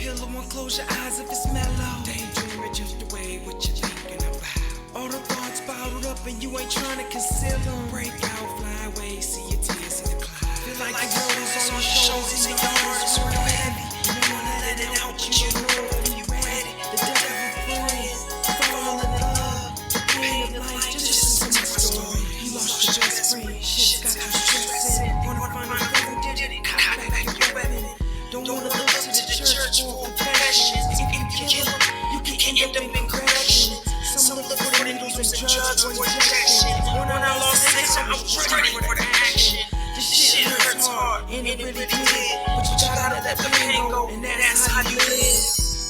pillow and close your eyes if it's mellow. Daydreaming, drift away, what you thinking about? All the thoughts bottled up and you ain't trying to conceal them. Break out, fly away, see your tears in the clouds. Feel like the world is on your shoulders and your heart is real heavy. You wanna let it out, but you don't know if you ready. The devil friends, fall in love. The pain of life, just listen to my story. You lost your best friend, shit got you stressing. Wanna find a friend, did it, cock back your weapon. Don't wanna look to the church for confession. If you kill him, you can end up in correction. Some look for needles and drugs or injection. When I lost sex, I was ready for the action. This shit hurts hard, and it really did. But you gotta let the pain go, and that's how you live.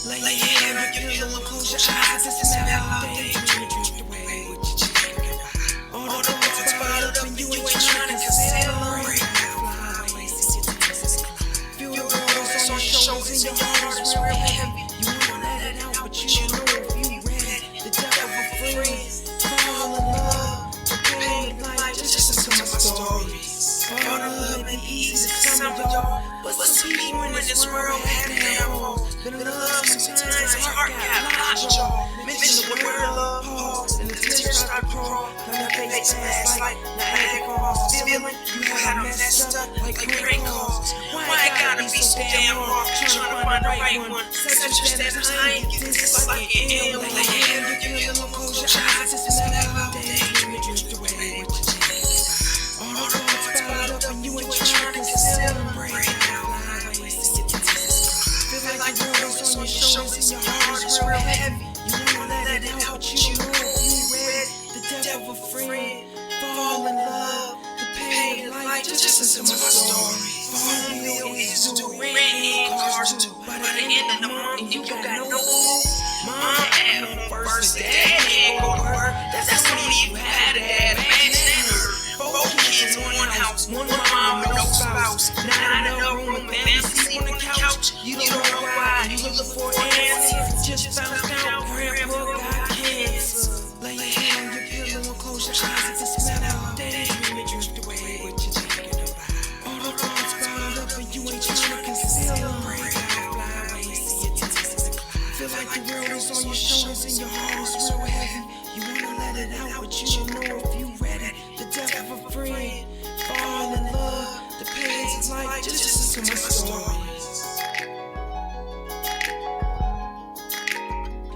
Lay your head on your pillow, close your eyes, it's a mellow. Daydream, drift away, what you thinking about? All the thoughts bottled up, and you ain't trying to conceal them. Break out, fly away, see your tears in the clouds. Feel the world is on your shoulders, and your heart is real heavy. You wanna let it out, but you don't know if you ready. The devil for friends, fall in love. The pain of life, just listen to my stories. Fall in love ain't easy to some of y'all, but some people in this world have downfalls. Been in love sometimes, my heart got lost, y'all. Mention the word love, pause, and the tears start to crawl. Now the face fast like Niagara Falls. Feeling you had them messed up like great calls. Why it gotta be so damn hard? Trying to find the right one. Set your standards high and get this like an ill. Lay your hand on your pillow, close your eyes, it's a mellow. Daydream, drift away, what you thinking about? All the thoughts bottled up and you ain't trying to conceal them. Break out, fly away, see your tears in the clouds. Feel like the world is on your shoulders and your heart is real heavy. You wanna let it out, but you don't know if you ready. The devil friend, fall in love. The pain of life, just listen to my story. Phone bill is due, rent and cars too. By the end of the month, you got no food. Mom at home first, dad can't go to work. That's when you had a dad, man, and her. 4 kids, one house, one mom, no spouse. Not enough room, family sleep on the couch. You don't know why, you look for an answer. Just found out grandpa got cancer. Lay your hand on your pillow and close your eyes, it's a mellow. Daydream and drift away, what you thinking about? All the thoughts bottled up and you ain't trying to conceal them. Break out, fly away, see your tears in the clouds. Feel like the world is on your shoulders and your heart is real heavy. You wanna let it out, but you don't know if you ready. The death of a friend, fall in love. The pains of life, just listen to my stories.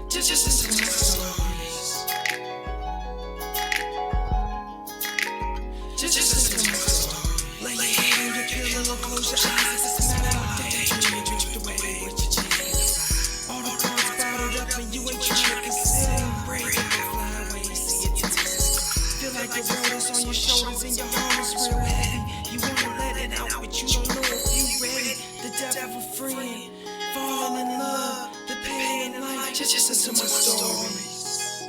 Just listen to my stories. Just listen to my stories. Lay your head on your pillow, close your eyes, it's a mellow. Daydream, drift away, what you thinking about? All the thoughts bottled up and you ain't trying to conceal them. Break out, fly away, see your tears in the clouds. Feel like the world is on your shoulders and your heart is real heavy. You wanna let it out, but you don't know if you ready. The devil friend, fall in love. The pain in life, just listen to my stories.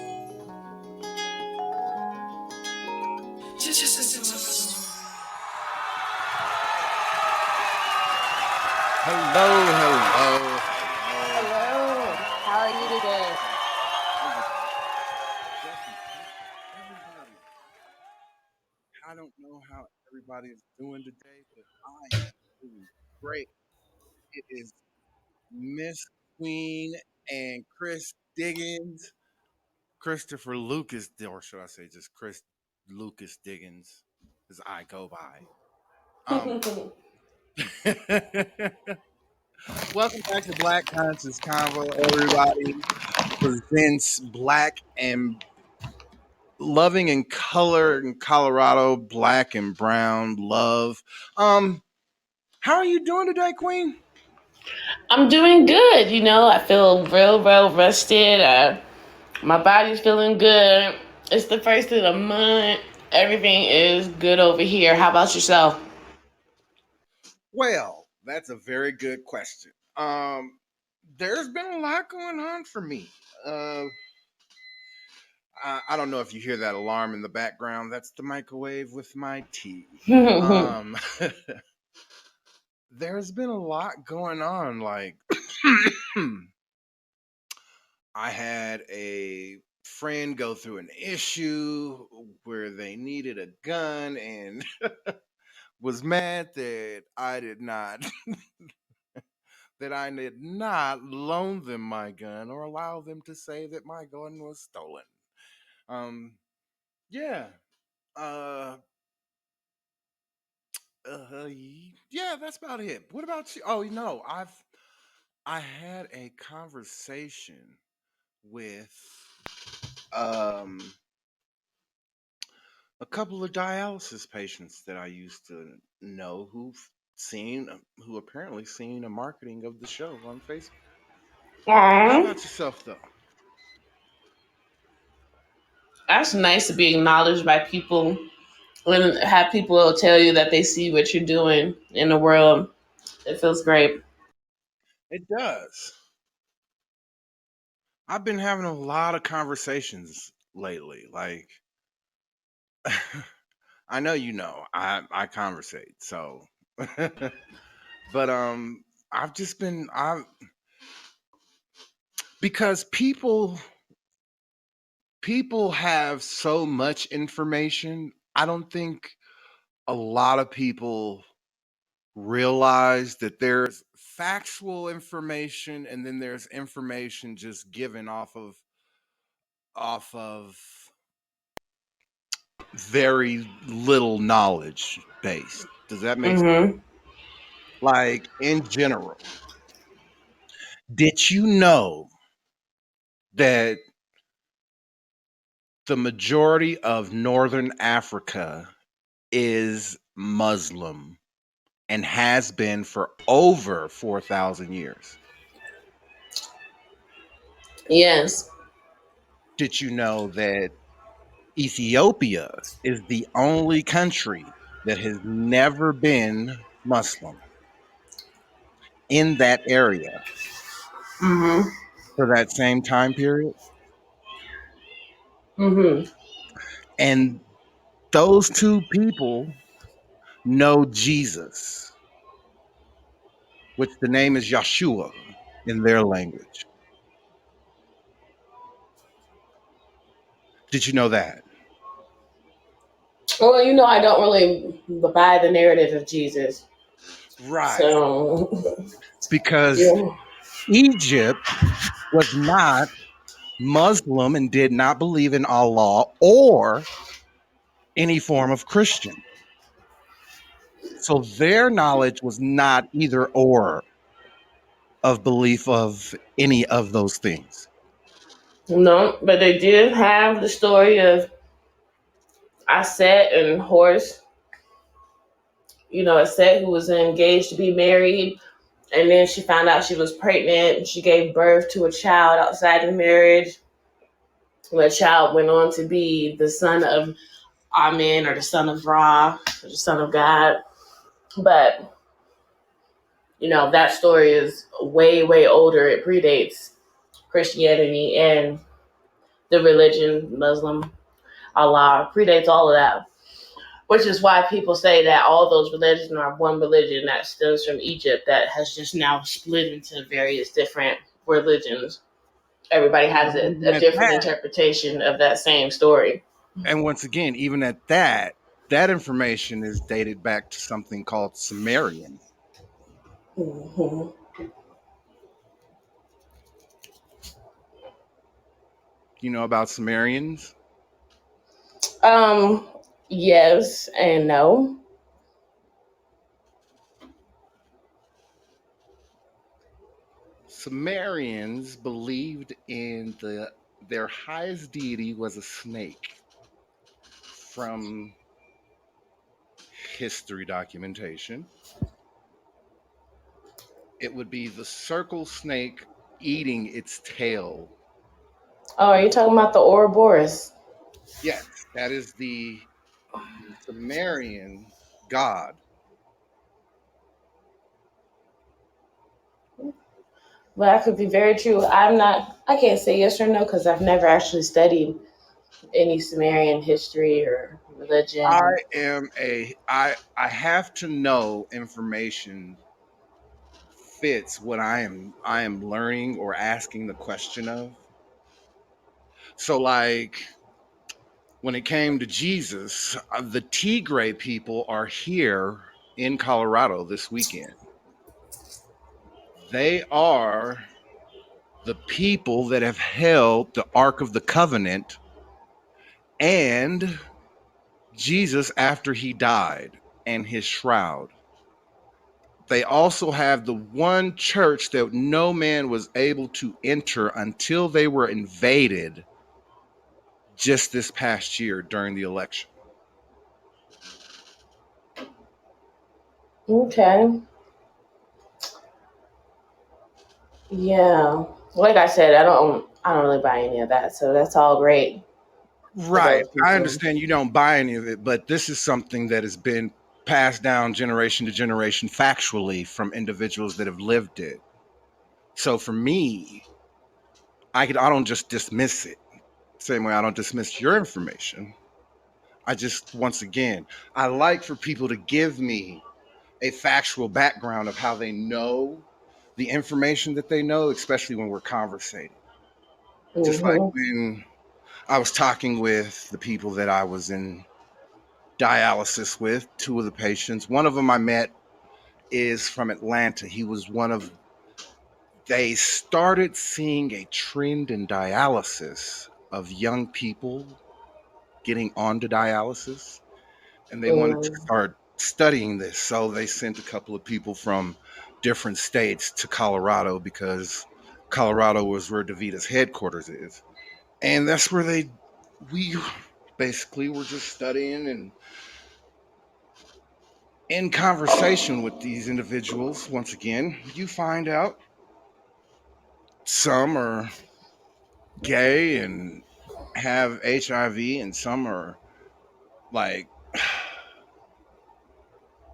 Just listen to my stories. Hello. Hello. How are you today? Everybody, I don't know how everybody is doing today, but I am doing great. It is Miss Queen and Chris Diggins, Christopher Lucas, or should I say just Chris Lucas Diggins, as I go by. Um, Welcome back to Black Conscious Convo. Everybody presents Black and loving in color in Colorado, black and brown love. How are you doing today, Queen? I'm doing good. I feel real well rested. My body's feeling good. It's the first of the month. Everything is good over here. How about yourself? Well, that's a very good question. There's been a lot going on for me. Uh, I don't know if you hear that alarm in the background. That's the microwave with my tea. Um, there's been a lot going on. Like, I had a friend go through an issue where they needed a gun and was mad that I did not that I did not loan them my gun or allow them to say that my gun was stolen. Um, yeah. Uh, yeah, that's about it. What about you? Oh, I had a conversation with um a couple of dialysis patients that I used to know who apparently seen a marketing of the show on Facebook. How Aw, about yourself though? that's nice to be acknowledged by people and have people tell you that they see what you're doing in the world. It feels great. It does. I've been having a lot of conversations lately. Like I know I conversate, so but I've just been I because people have so much information. I don't think a lot of people realize that there's factual information and then there's information just given off of very little knowledge base. Does that make sense? Mm-hmm. Like in general, did you know that the majority of northern Africa is Muslim and has been for over 4,000 years? Yes. Did you know that Ethiopia is the only country that has never been Muslim in that area Mm-hmm. for that same time period? Mm-hmm. And those two people know Jesus, which the name is Yeshua in their language. Did you know that? Well, I don't really buy the narrative of Jesus. Right. So, Because yeah. Egypt was not Muslim and did not believe in Allah or any form of Christian. So their knowledge was not either or of belief of any of those things. No, but they did have the story of Aset and Horus. Aset, who was engaged to be married, and then she found out she was pregnant. And she gave birth to a child outside of marriage. The child went on to be the son of Amen, or the son of Ra, or the son of God. But that story is way, way older. It predates Christianity and the religion, Muslim, Allah, predates all of that. Which is why people say that all those religions are one religion that stems from Egypt that has just now split into various different religions. Everybody has Even a at different that, interpretation of that same story. and once again, even at that, that information is dated back to something called Sumerian. Hmm. You know about Sumerians? Um, yes and no. Sumerians believed in their highest deity was a snake from history documentation. It would be the circle snake eating its tail. Oh, are you talking about the Ouroboros? Yes, that is the Sumerian god. Well, that could be very true. I can't say yes or no because I've never actually studied any Sumerian history or I religion. am a I have to know information fits what I am learning or asking the question of. So like when it came to Jesus, the Tigray people are here in Colorado this weekend. They are the people that have held the Ark of the Covenant and Jesus after he died and his shroud. They also have the one church that no man was able to enter until they were invaded just this past year during the election. Okay. Yeah. Like I said, I don't really buy any of that. So that's all great for Right. those I people. understand you don't buy any of it, but this is something that has been passed down generation to generation factually from individuals that have lived it. So for me, I don't just dismiss it. Same way I don't dismiss your information. I just once again, I like for people to give me a factual background of how they know the information that they know, especially when we're conversating. Just like Hmm. when I was talking with the people that I was in dialysis with, two of the patients. One of them I met is from Atlanta. He was one of, they started seeing a trend in dialysis of young people getting onto dialysis, and they wanted to Mm. start studying this. So they sent a couple of people from different states to Colorado because Colorado was where DaVita's headquarters is. And that's where we basically were just studying and in conversation with these individuals. Once again, you find out some are gay and have HIV, and some are like,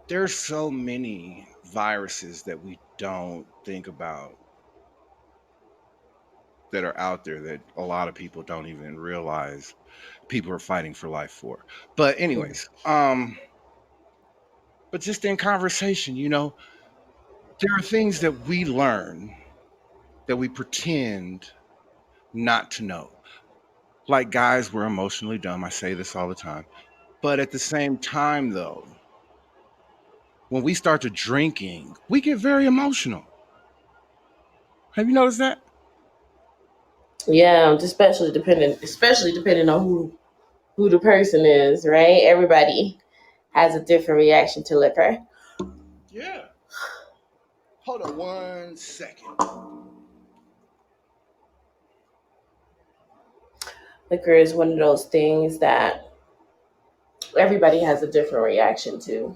there's so many viruses that we don't think about that are out there that a lot of people don't even realize people are fighting for life for. But anyways, but just in conversation, there are things that we learn that we pretend not to know. Like, guys, we're emotionally dumb. I say this all the time. But at the same time, though, when we start to drinking, we get very emotional. Have you noticed that? Yeah, especially depending on who the person is, right? Everybody has a different reaction to liquor. Yeah. Hold on 1 second. Liquor is one of those things that everybody has a different reaction to.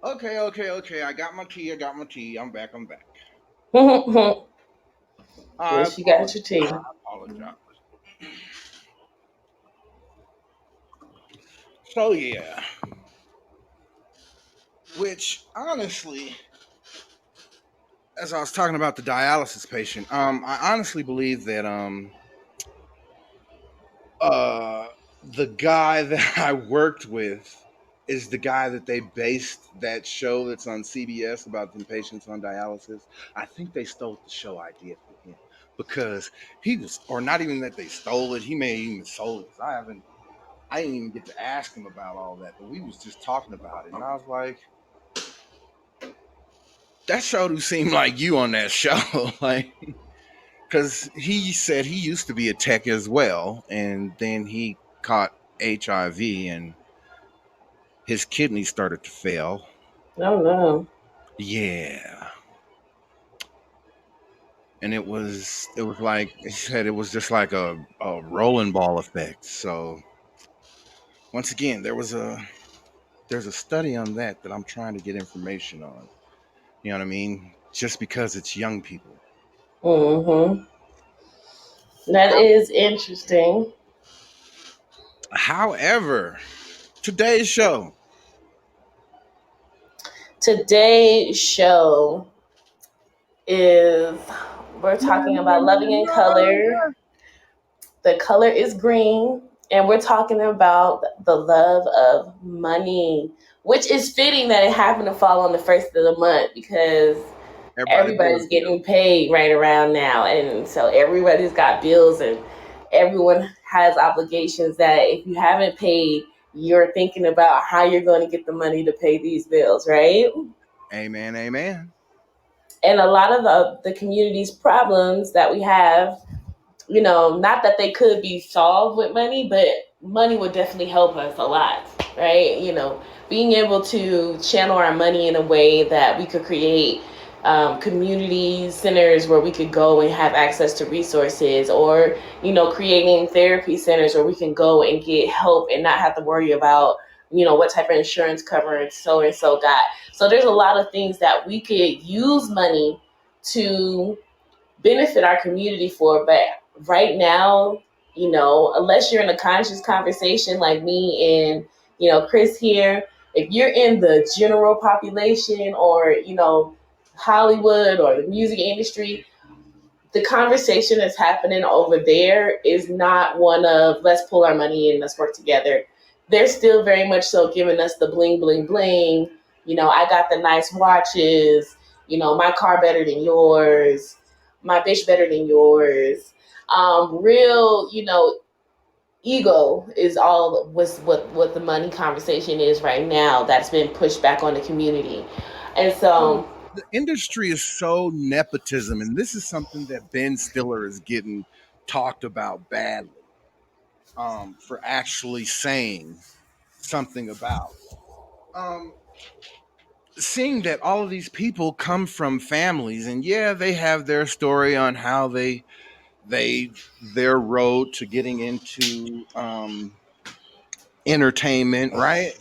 Okay, okay, okay. I got my tea. I got my tea. I'm back. I'm back. I Yes, you got your tea. apologize. So yeah, which honestly, as I was talking about the dialysis patient, I honestly believe that uh the guy that I worked with is the guy that they based that show that's on CBS about the patients on dialysis. I think they stole the show idea from him because he was, or not even that they stole it. He may even sold it. 'Cause I didn't even get to ask him about all that, but we was just talking about it, and I was like, that show do seem like you on that show, like, because he said he used to be a tech as well, and then he caught HIV and his kidneys started to fail. Oh no. Yeah. And it was like he said, it was just like a rolling ball effect. So once again, there's a study on that I'm trying to get information on. You know what I mean? Just because it's young people. Mm-hmm. That is interesting. However, today's show, Today's show is We're No, talking no, about no, loving in color. no. The color is green, and we're talking about the love of money, which is fitting that it happened to fall on the first of the month because Everybody bills everybody's due. getting paid right around now, and so everybody's got bills, and everyone has obligations that if you haven't paid, you're thinking about how you're going to get the money to pay these bills, right? Amen, amen. And a lot of the community's problems that we have, not that they could be solved with money, but money would definitely help us a lot, right? Being able to channel our money in a way that we could create community centers where we could go and have access to resources, or, creating therapy centers where we can go and get help and not have to worry about, what type of insurance coverage so and so got. So there's a lot of things that we could use money to benefit our community for. But right now, unless you're in a conscious conversation like me and, Chris here, if you're in the general population or, Hollywood or the music industry, the conversation that's happening over there is not one of let's pull our money in, let's work together. They're still very much so giving us the bling, bling, bling. I got the nice watches, my car better than yours, my bitch better than yours. Real, ego is all was what the money conversation is right now that's been pushed back on the community. And Well, so, the industry is so nepotism, and this is something that Ben Stiller is getting talked about badly, for actually saying something about. Um, Seeing that all of these people come from families, and yeah, they have their story on how they their road to getting into entertainment, right?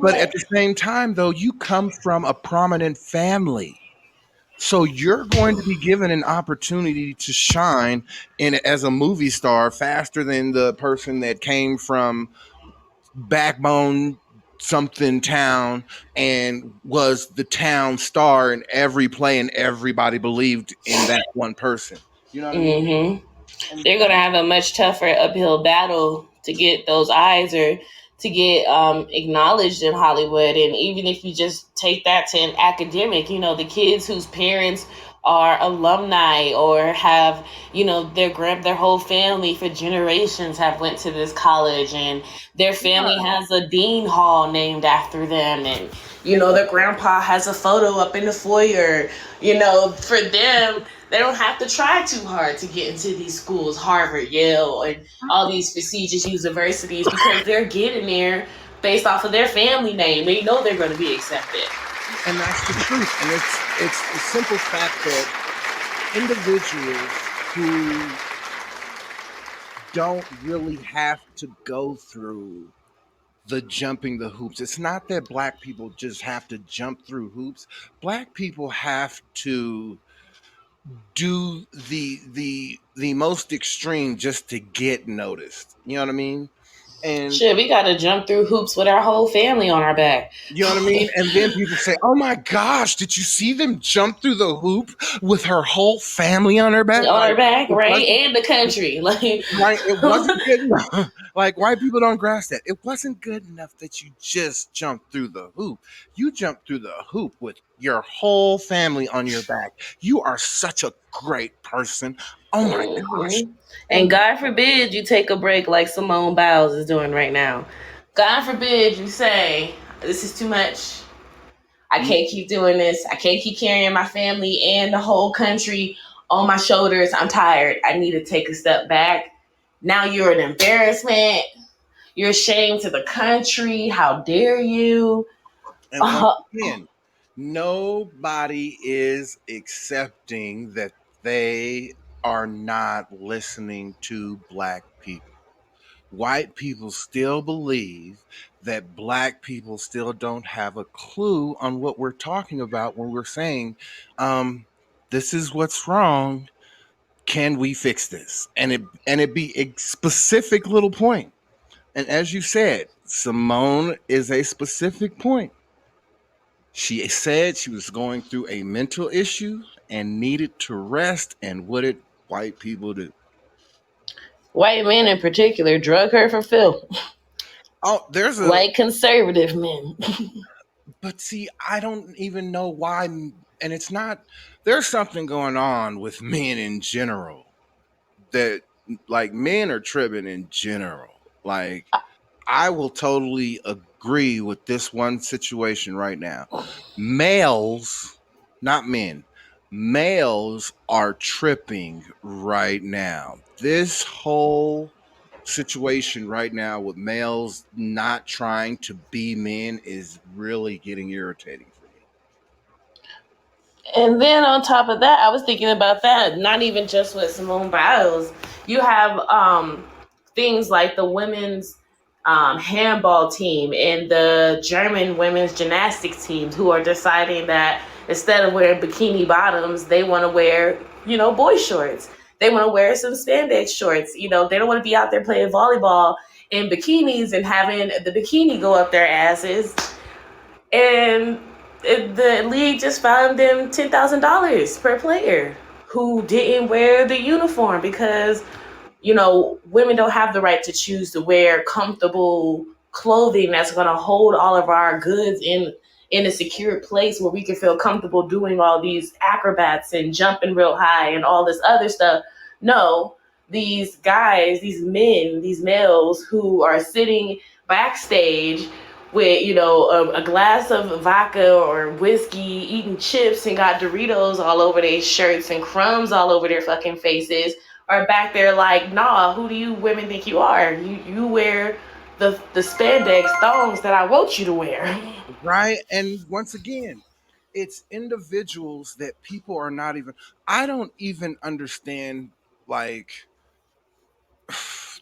But at right. the same time, though, you come from a prominent family. So you're going to be given an opportunity to shine in as a movie star faster than the person that came from backbone something town and was the town star in every play, and everybody believed in that one person. You know what I mean? hmm And they're going to have a much tougher uphill battle to get those eyes, or to get acknowledged in Hollywood. And even if you just take that to an academic, the kids whose parents are alumni or have, their whole family for generations have went to this college, and their family right. has a dean hall named after them, and their grandpa has a photo up in the foyer. For them, they don't have to try too hard to get into these schools, Harvard, Yale, and all these prestigious universities, because they're getting there based off of their family name. They know they're going to be accepted. And that's the truth. And it's the simple fact that individuals who don't really have to go through the jumping the hoops. It's not that black people just have to jump through hoops. Black people have to do the most extreme just to get noticed. You know what I mean? And Shit, we got to jump through hoops with our whole family on our back. you know what I mean? And then people say, "Oh my gosh, did you see them jump through the hoop with her whole family on her back?" On Like our back, it right? wasn't And the country. Like, right. It wasn't good enough. Like white people don't grasp that. It wasn't good enough that you just jumped through the hoop. You jumped through the hoop with your whole family on your back. You are such a great person. Oh my gosh. hmm And And God forbid you take a break like Simone Biles is doing right now. God forbid you say, this is too much. I can't keep doing this. I can't keep carrying my family and the whole country on my shoulders. I'm tired. I need to take a step back. Now you're an embarrassment. You're a shame to the country. How dare you? and once again, nobody is accepting that they are not listening to black people. White people still believe that black people still don't have a clue on what we're talking about when we're saying, this is what's wrong. Can we fix this? And it be a specific little point. And as you said, Simone is a specific point. She said she was going through a mental issue and needed to rest. And what did white people do? White men in particular drug her for Phil. Oh, there's a, White conservative men. but see, I don't even know why. And it's not, there's something going on with men in general that, like, men are tripping in general. Like, I will totally agree with this one situation right now. Males, not men, males are tripping right now. This whole situation right now with males not trying to be men is really getting irritating for me. And then on top of that, I was thinking about that, not even just with Simone Biles. You have things like the women's handball team and the German women's gymnastics teams who are deciding that instead of wearing bikini bottoms, they want to wear, boy shorts. They want to wear some spandex shorts. They don't want to be out there playing volleyball in bikinis and having the bikini go up their asses, and the league just fined them $10,000 per player who didn't wear the uniform because women don't have the right to choose to wear comfortable clothing that's going to hold all of our goods in a secure place where we can feel comfortable doing all these acrobats and jumping real high and all this other stuff. No, these guys, these men, these males who are sitting backstage with a glass of vodka or whiskey, eating chips and got Doritos all over their shirts and crumbs all over their fucking faces, are back there like, nah, who do you women think you are? You wear the spandex thongs that I want you to wear. Right. And once again, it's individuals that people are not even, I don't even understand. Like,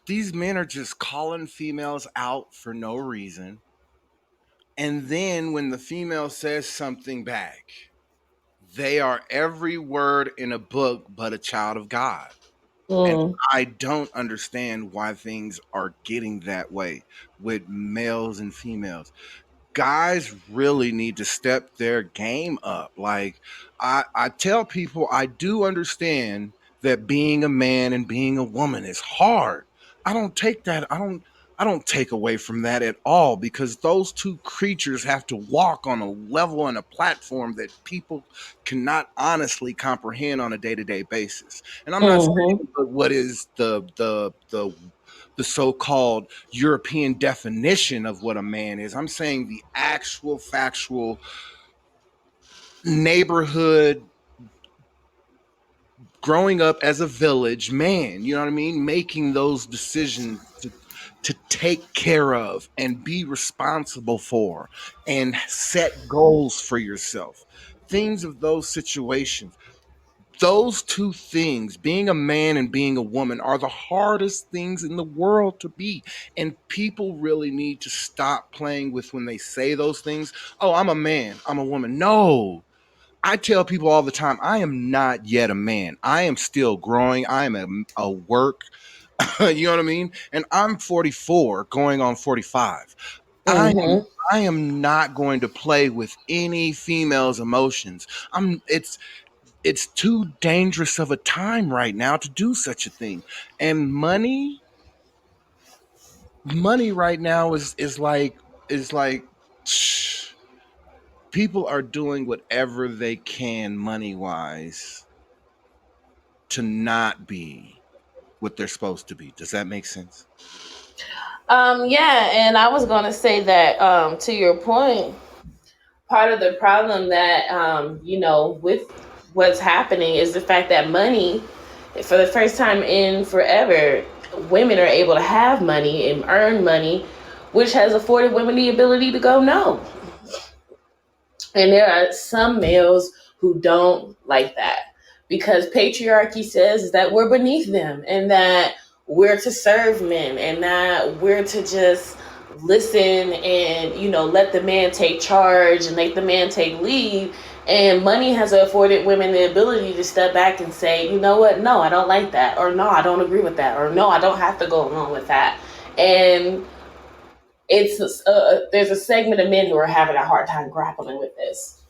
these men are just calling females out for no reason. And then when the female says something back, they are every word in a book but a child of God. And Mm. I don't understand why things are getting that way with males and females. Guys really need to step their game up. Like, I tell people, I do understand that being a man and being a woman is hard. I don't take that. I don't take away from that at all, because those two creatures have to walk on a level and a platform that people cannot honestly comprehend on a day-to-day basis. And I'm not Mm-hmm. saying what is the so-called European definition of what a man is. I'm saying the actual factual neighborhood, growing up as a village man, you know what I mean? Making those decisions to take care of and be responsible for and set goals for yourself. Things of those situations. Those two things, being a man and being a woman, are the hardest things in the world to be. And people really need to stop playing with when they say those things. Oh, I'm a man, I'm a woman. No. I tell people all the time, I am not yet a man. I am still growing. I am a work. You know what I mean? And I'm 44 going on 45. I am Mm-hmm. I am not going to play with any female's emotions. It's too dangerous of a time right now to do such a thing. And money right now is like people are doing whatever they can money wise to not be what they're supposed to be. Does that make sense? Yeah, and I was gonna say that to your point, part of the problem that with what's happening is the fact that money, for the first time in forever, women are able to have money and earn money, which has afforded women the ability to go no. And there are some males who don't like that because patriarchy says that we're beneath them and that we're to serve men and that we're to just listen and let the man take charge and let the man take lead. And money has afforded women the ability to step back and say, you know what, no, I don't like that, or no, I don't agree with that, or no, I don't have to go along with that. And there's a segment of men who are having a hard time grappling with this.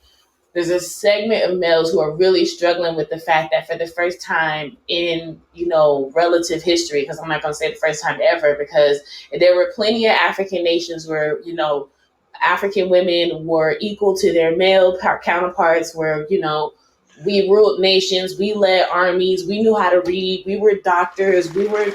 there's a segment of males who are really struggling with the fact that for the first time in, relative history, because I'm not going to say the first time ever, because there were plenty of African nations where, African women were equal to their male counterparts, where, we ruled nations, we led armies, we knew how to read, we were doctors, we were,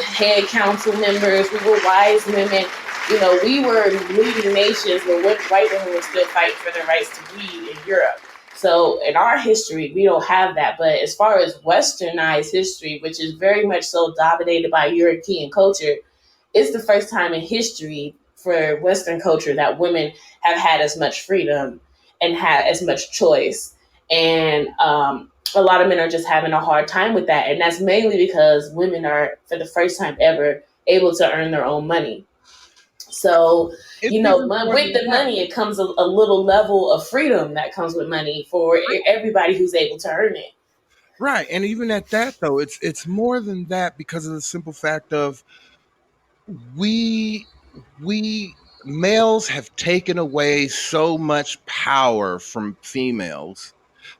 head council members, we were wise women. We were leading nations where white women were still fighting for their rights to read in Europe. So in our history, we don't have that. But as far as westernized history, which is very much so dominated by European culture, it's the first time in history for Western culture that women have had as much freedom and had as much choice. And a lot of men are just having a hard time with that. And that's mainly because women are, for the first time ever, able to earn their own money. So, It's even more with than the that. money, it comes a little level of freedom that comes with money for everybody who's able to earn it. Right. And even at that though, it's more than that because of the simple fact of we we males have taken away so much power from females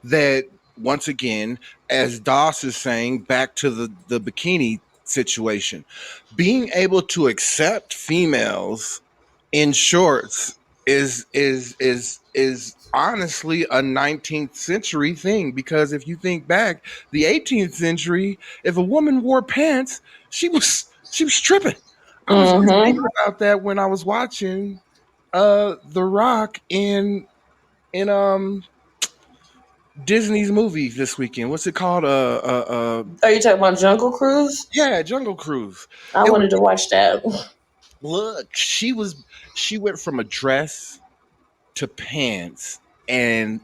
that once again, as Doss is saying, back to the bikini situation, being able to accept females in shorts is honestly a 19th century thing, because if you think back, the 18th century, if a woman wore pants, she was tripping. I was just Mm-hmm. thinking about that when I was watching The Rock in Disney's movie this weekend. What's it called? Are you talking about Jungle Cruise? Yeah, Jungle Cruise. I It was wanted to watch that. look, she went from a dress to pants, and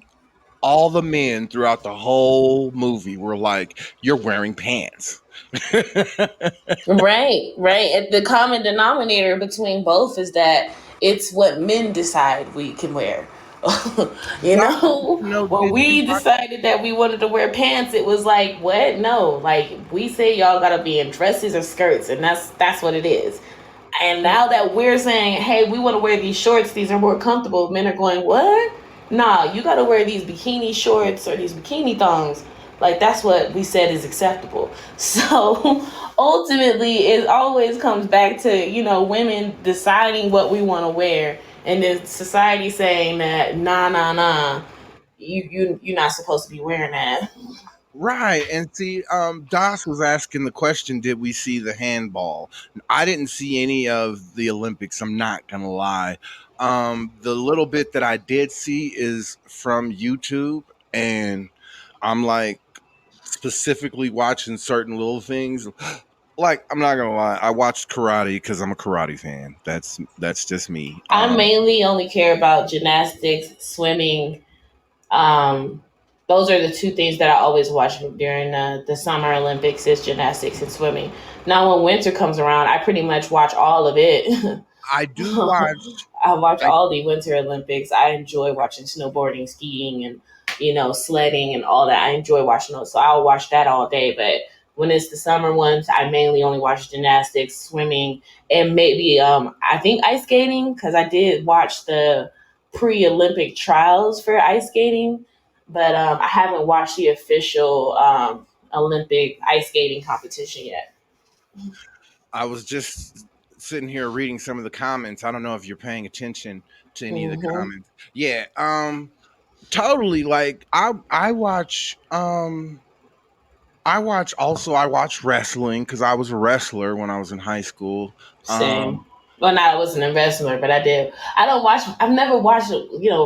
all the men throughout the whole movie were like, "You're wearing pants." Right, right. And the common denominator between both is that it's what men decide we can wear. Right. No, When did you we watch? decided that we wanted to wear pants, it was like, what? No, like we say y'all gotta be in dresses or skirts, and that's what it is. And now that we're saying, hey, we want to wear these shorts, these are more comfortable, men are going, what? Nah, you got to wear these bikini shorts or these bikini thongs. Like, that's what we said is acceptable. So ultimately, it always comes back to, women deciding what we want to wear. And then society saying that, nah, nah, nah, you're not supposed to be wearing that. Right. And see, Das was asking the question, did we see the handball? I didn't see any of the Olympics, I'm not gonna lie. The little bit that I did see is from YouTube, and I'm like specifically watching certain little things. Like, I'm not gonna lie, I watched karate because I'm a karate fan. That's just me. I mainly only care about gymnastics, swimming. Um, those are the two things that I always watch during the Summer Olympics is gymnastics and swimming. Now, when winter comes around, I pretty much watch all of it. I do watch I watch I all the Winter Olympics. I enjoy watching snowboarding, skiing, and sledding and all that. I enjoy watching those, so I'll watch that all day. But when it's the summer ones, I mainly only watch gymnastics, swimming, and maybe I think ice skating, because I did watch the pre-Olympic trials for ice skating, but I haven't watched the official Olympic ice skating competition yet. I was just sitting here reading some of the comments. I don't know if you're paying attention to any of the Hmm. comments. Yeah, totally. Like, I watch wrestling because I was a wrestler when I was in high school. Same. Well, not I wasn't a wrestler, but I did. I don't watch. I've never watched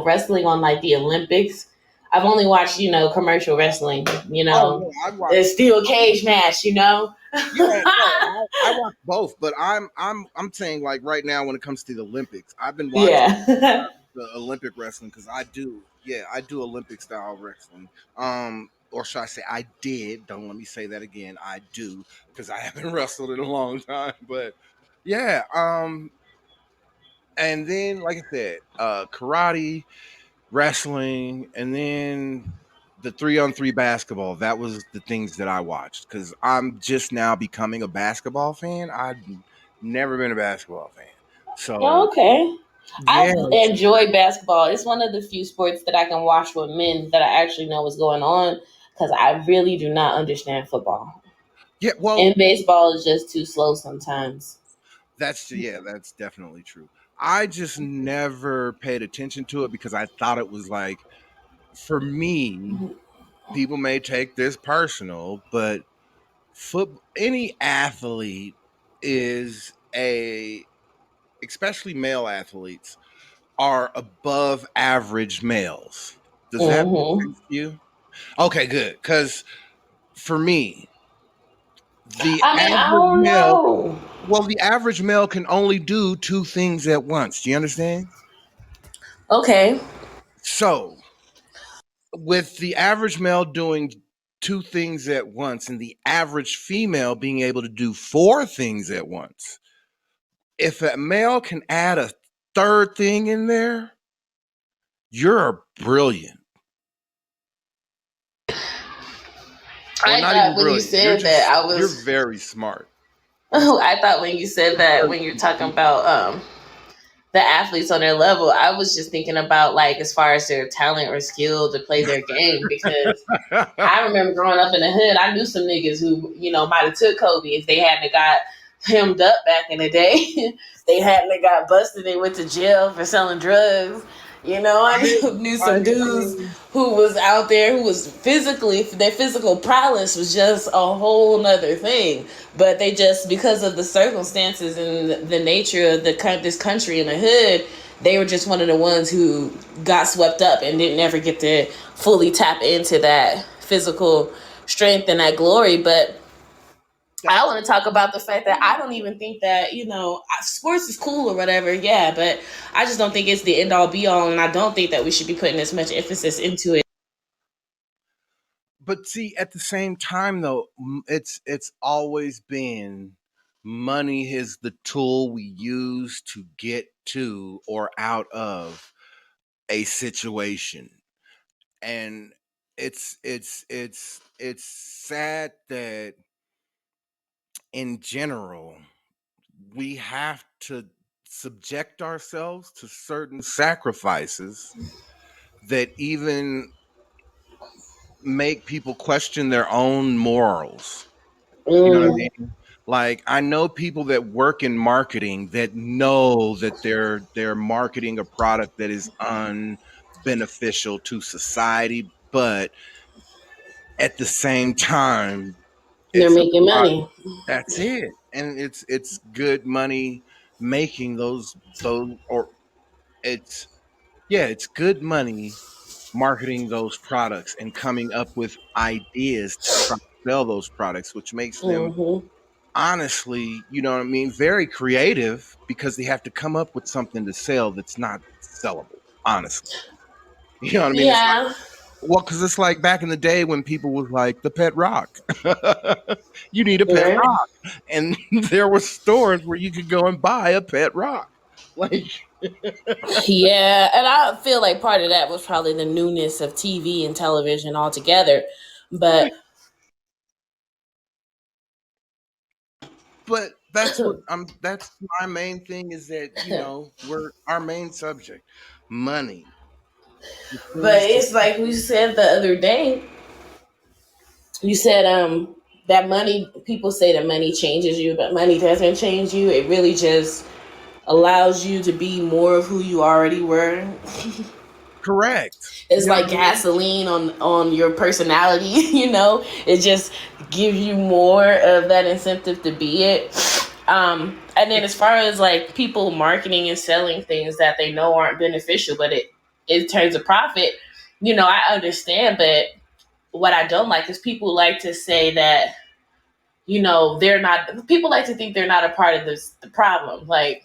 wrestling on like the Olympics. I've only watched commercial wrestling. Oh no, I watch. The steel cage match. Yeah, no, I watch both, but I'm saying, like, right now when it comes to the Olympics, I've been watching Yeah. the Olympic wrestling because I do Olympic style wrestling. Or should I say I did? Don't let me say that again. I do, because I haven't wrestled in a long time. But yeah, and then like I said, karate, wrestling, and then the 3-on-3 basketball. That was the things that I watched because I'm just now becoming a basketball fan. I've never been a basketball fan. So Okay. I Yeah, enjoy basketball. It's one of the few sports that I can watch with men that I actually know what's going on because I really do not understand football. yeah. Well, And baseball is just too slow sometimes. that's definitely true. I just never paid attention to it because I thought it was like, for me, people may take this personal, but any athlete is a, especially male athletes, are above average males. Does that make Hmm. sense to you? Okay, good. Because for me, the I mean, I average don't male, know. the average male can only do two things at once. Do you understand? Okay. So, with the average male doing two things at once and the average female being able to do four things at once, if a male can add a third thing in there, you're brilliant. Or I not even thought when you brilliant. You're said that, just I you're was. very smart. You're I thought when you said that, very when you're talking intelligent. about the athletes on their level, I was just thinking about like as far as their talent or skill to play their game because I remember growing up in the hood, I knew some niggas who, might have took Kobe if they hadn't got hemmed up back in the day. They hadn't have got busted and went to jail for selling drugs. I knew some I dudes mean, who was out there who was physically, their physical prowess was just a whole nother thing. But they just, because of the circumstances and the nature of this country in the hood, they were just one of the ones who got swept up and didn't ever get to fully tap into that physical strength and that glory. But I that's want to talk about the fact that I don't even think that, sports is cool or whatever, yeah, but I just don't think it's the end all be all. And I don't think that we should be putting as much emphasis into it. but see, at the same time though, it's always been money is the tool we use to get to or out of a situation. And it's sad that in general we have to subject ourselves to certain sacrifices that even make people question their own morals. You know what I Mm, mean? Like, I know people that work in marketing that know that they're marketing a product that is unbeneficial to society, but at the same time, they're it's a making pro- money. that's it. And it's good money making those or it's yeah, it's good money marketing those products and coming up with ideas to try to sell those products, which makes them Hmm. honestly, you know what I mean, very creative because they have to come up with something to sell that's not sellable, honestly. You know what I mean? It's like, Yeah. well, because it's like back in the day when people was like the pet rock. You need a pet Right. rock. And there were stores where you could go and buy a pet rock. Like, Yeah, and I feel like part of that was probably the newness of TV and television altogether. But but that's my main thing is that, we're our main subject, money. The but things that it's like we said the other day. You said that money. People say that money changes you, but money doesn't change you. It really just allows you to be more of who you already were. correct. It's You know what like I mean? gasoline on your personality. It just gives you more of that incentive to be it. And then as far as like people marketing and selling things that they know aren't beneficial, but it turns a profit. I understand, but what I don't like is people like to say that they're not. People like to think they're not a part of the problem. Like,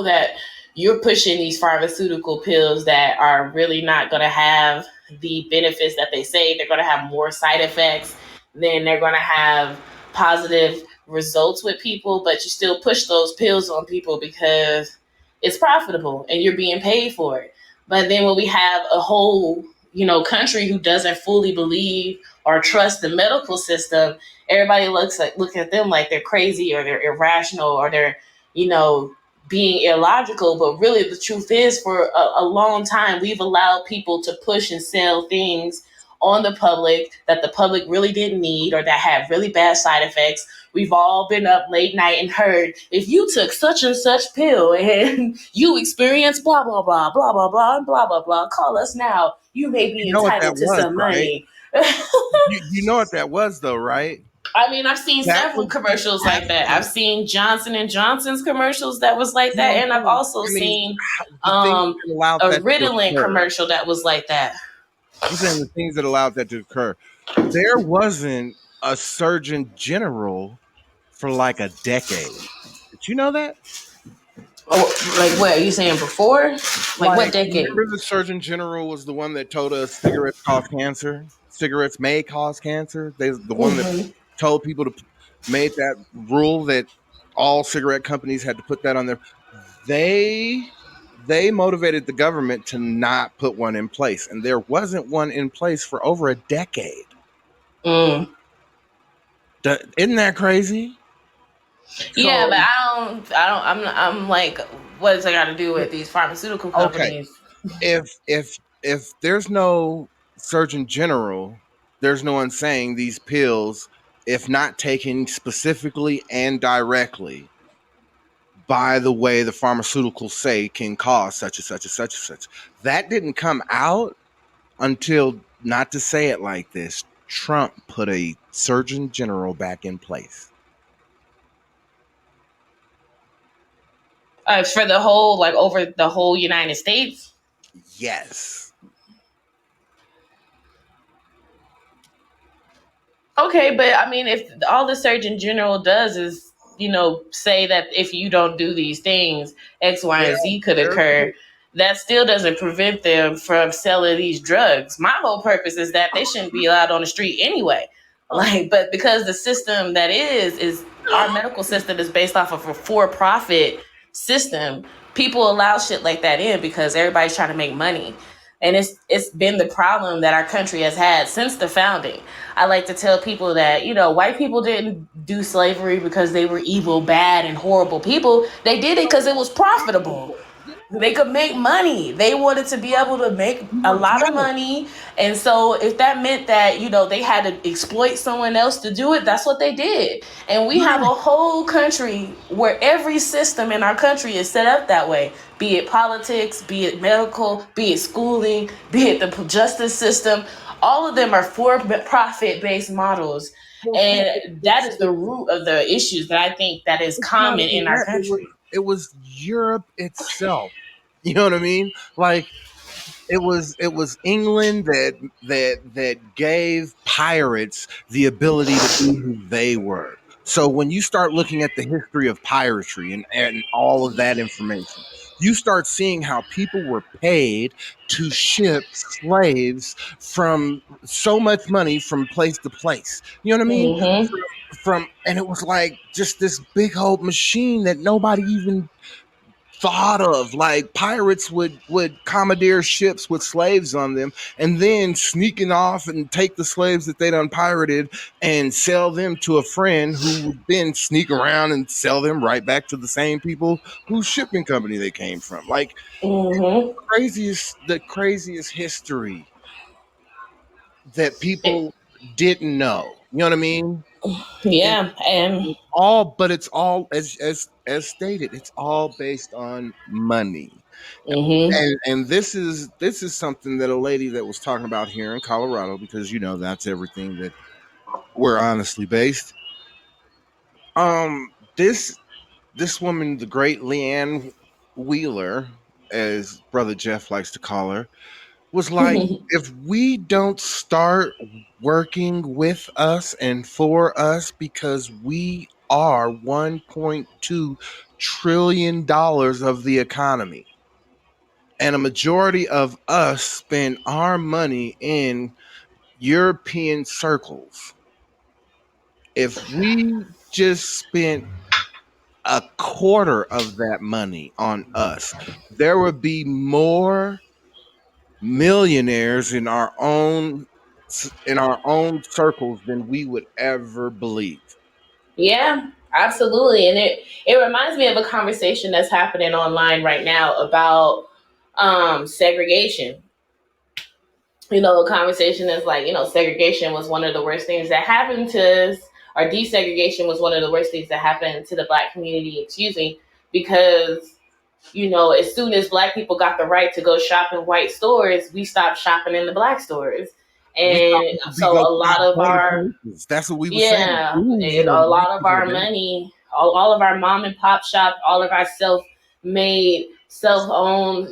that you're pushing these pharmaceutical pills that are really not going to have the benefits that they say. They're going to have more side effects than they're going to have positive results with people, but you still push those pills on people because it's profitable and you're being paid for it. But then when we have a whole country who doesn't fully believe or trust the medical system, everybody look at them like they're crazy or they're irrational or they're you know being illogical, but really the truth is for a long time we've allowed people to push and sell things on the public that the public really didn't need or that had really bad side effects. We've all been up late night and heard if you took such and such pill and you experienced blah blah blah blah blah blah and blah blah blah, call us now, you may You be know what that entitled to was, some right? money. You know what that was, though, right? I mean, I've seen That several was commercials that like that. was I've seen Johnson and Johnson's commercials that was like you know that, what I'm and I've saying? also I mean, seen the things um, that allowed a that to Ritalin occur. commercial that was like that. I'm saying the things that allowed that to occur. There wasn't a surgeon general for like a decade. Did you know that? Oh, like what are you saying before? Like what Like, decade? remember the Surgeon General was the one that told us cigarettes cause cancer. Cigarettes may cause cancer. They the one that Hmm. told people to made that rule that all cigarette companies had to put that on their. They they motivated the government to not put one in place, and there wasn't one in place for over a decade. Mm. Isn't that crazy? Yeah, but So I'm like, what does that got to do with these pharmaceutical okay, companies? if there's no surgeon general, there's no one saying these pills, if not taken specifically and directly, by the way the pharmaceuticals say can cause such and such and such and such. That didn't come out until, not to say it like this, Trump put a surgeon general back in place. For the whole, like over the whole United States. Yes. Okay, but I mean, if all the Surgeon General does is, say that if you don't do these things, X, Y, There, and Z could there's occur, that still doesn't prevent them from selling these drugs. My whole purpose is that they shouldn't be allowed on the street anyway. Like, but because the system that is our medical system is based off of a for-profit system, people allow shit like that in because everybody's trying to make money. And it's been the problem that our country has had since the founding. I like to tell people that, white people didn't do slavery because they were evil, bad, and horrible people. They did it because it was profitable. yeah, They could make money. They wanted to be able to make we a were lot of cattle. money. And so if that meant that, they had to exploit someone else to do it, that's what they did. And we have a Right. whole country where every system in our country is set up that way. Be it politics, be it medical, be it schooling, be it the justice system. All of them are for profit based models. Well, see, And that is the root of the issues that I think that is it's not common even in our that. country. It was Europe itself. You know what I mean? Like, it was England that gave pirates the ability to be who they were. So when you start looking at the history of piracy and all of that information, you start seeing how people were paid to ship slaves from so much money from place to place. You know what I mean? Hmm. From and it was like just this big old machine that nobody even thought of. Like, pirates would commandeer ships with slaves on them and then sneaking off and take the slaves that they done pirated and sell them to a friend who would then sneak around and sell them right back to the same people whose shipping company they came from. Like, Hmm. the craziest history that people didn't know. You know what I mean? And Yeah, and it's all as stated, it's all based on money. hmm And this is something that a lady that was talking about here in Colorado, because that's everything that we're honestly based. This woman, the great Leanne Wheeler, as brother Jeff likes to call her, was like, if we don't start working with us and for us, because we are $1.2 trillion of the economy, and a majority of us spend our money in European circles. If we just spent a quarter of that money on us, there would be more millionaires in our own circles than we would ever believe. yeah. Absolutely, and it reminds me of a conversation that's happening online right now about segregation. A conversation is like, segregation was one of the worst things that happened to us, or desegregation was one of the worst things that happened to the black community, excuse me, because, as soon as black people got the right to go shop in white stores, we stopped shopping in the black stores. We thought And we could be so go a shop lot of other our, places. That's what we were saying. yeah, Ooh, and a white lot of people are our better. money, all of our mom and pop shops, all of our self-made, self-owned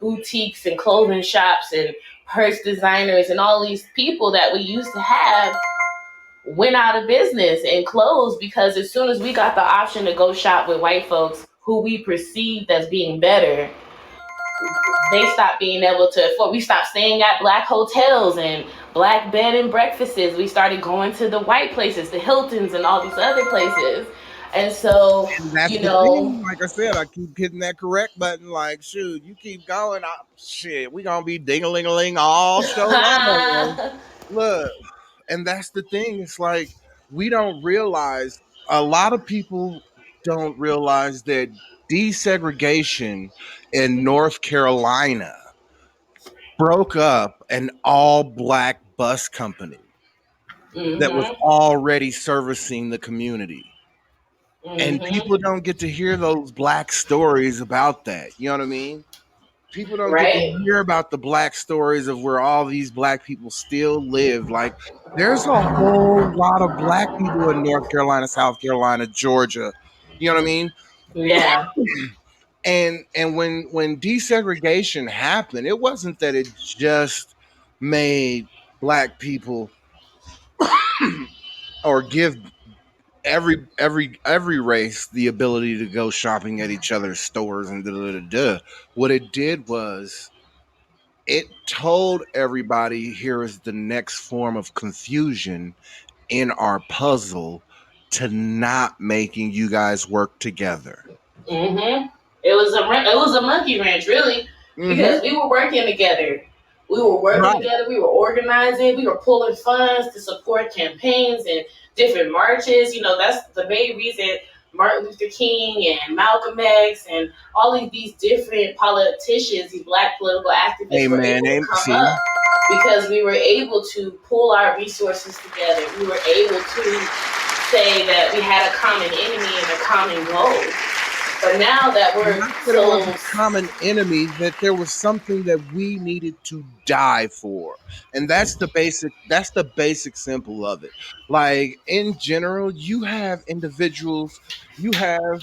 boutiques and clothing shops and purse designers and all these people that we used to have went out of business and closed because as soon as we got the option to go shop with white folks who we perceived as being better, they stopped being able to afford. We stopped staying at black hotels and black bed and breakfasts. We started going to the white places, the Hiltons and all these other places. And so, And that's you the know, thing. Like I said, I keep hitting that correct button. Like, shoot, you keep going. Shit, we gonna be ding a ling a ling all show long. Look, and that's the thing. It's like we don't realize. A lot of people don't realize that desegregation in North Carolina broke up an all black bus company that was mhm, already servicing the community. And mhm, people don't get to hear those black stories about that. You know what I mean? People don't get to right? hear about the black stories of where all these black people still live. Like, there's a whole lot of black people in North Carolina, South Carolina, Georgia. You know what I mean? Yeah. And when desegregation happened, it wasn't that it just made black people or give every race the ability to go shopping at each other's stores and da da da da. What it did was it told everybody here is the next form of confusion in our puzzle to not making you guys work together. hmm it was a monkey wrench, really, Mm-hmm. because we were working together. We were working Right. together. We were organizing. We were pulling funds to support campaigns and different marches. That's the main reason Martin Luther King and Malcolm X and all of these different politicians, these black political activists, were Amen. able to Amen. come See, up because we were able to pull our resources together. We were able to say that we had a common enemy and a common goal. But now that we're not that it was so, a common enemy, that there was something that we needed to die for. And that's the basic simple of it. Like in general, you have individuals, you have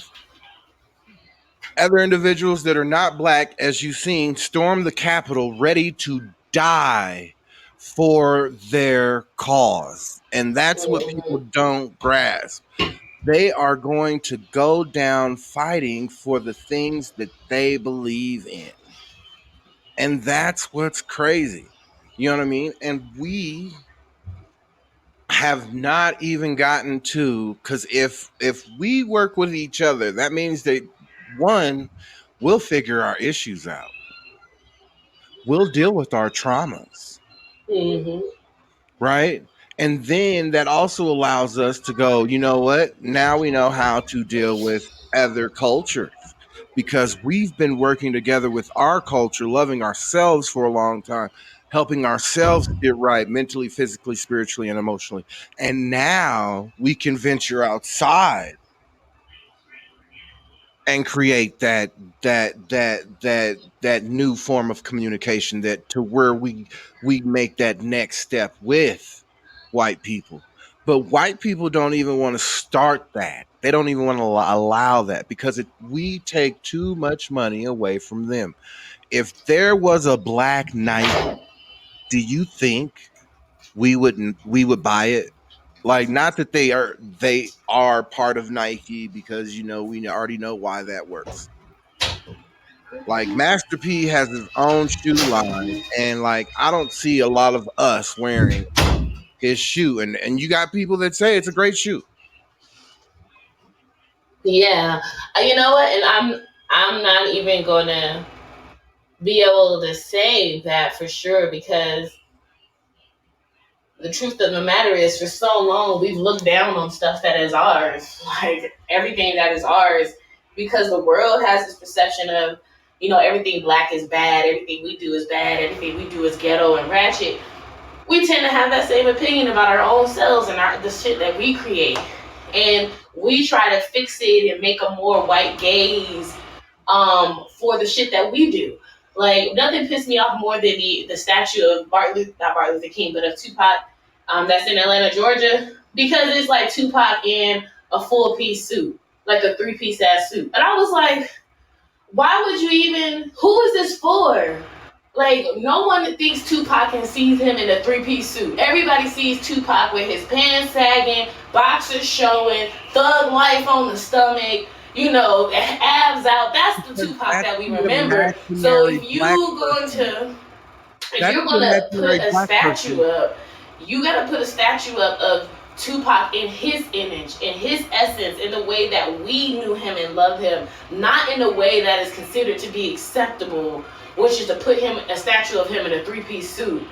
other individuals that are not black, as you've seen, storm the Capitol ready to die for their cause. And that's what people mhm, don't grasp. They are going to go down fighting for the things that they believe in. And that's what's crazy. You know what I mean? And we have not even gotten to, because if we work with each other, that means that one, we'll figure our issues out. We'll deal with our traumas, mhm, right? And then that also allows us to go, you know what? Now we know how to deal with other cultures because we've been working together with our culture, loving ourselves for a long time, helping ourselves get right mentally, physically, spiritually, and emotionally. And now we can venture outside and create that new form of communication, that to where we make that next step with white people. But white people don't even want to start that. They don't even want to allow that because we take too much money away from them. If there was a black Nike, do you think we would buy it? Like, not that they are part of Nike, because we already know why that works. Like, Master P has his own shoe line, and like I don't see a lot of us wearing his shoe. And you got people that say it's a great shoe. yeah. You know what? And I'm not even gonna be able to say that for sure because the truth of the matter is, for so long we've looked down on stuff that is ours, like everything that is ours, because the world has this perception of, everything black is bad, everything we do is bad, everything we do is ghetto and ratchet. We tend to have that same opinion about our own selves and the shit that we create, and we try to fix it and make a more white gaze for the shit that we do. Like, nothing pissed me off more than the statue of not Martin Luther King, but of Tupac, that's in Atlanta, Georgia, because it's like Tupac in a full piece suit, like a three-piece ass suit. And I was like, why would you even, who is this for? Like, no one thinks Tupac and sees him in a three-piece suit. Everybody sees Tupac with his pants sagging, boxers showing, thug life on the stomach, abs out. That's the Because Tupac that's that we the remember. So imaginary if black you going person. to if That's you're the gonna put imaginary a black statue person. up, you gotta put a statue up of Tupac in his image, in his essence, in the way that we knew him and loved him, not in a way that is considered to be acceptable, which is to put him a statue of him in a three-piece suit.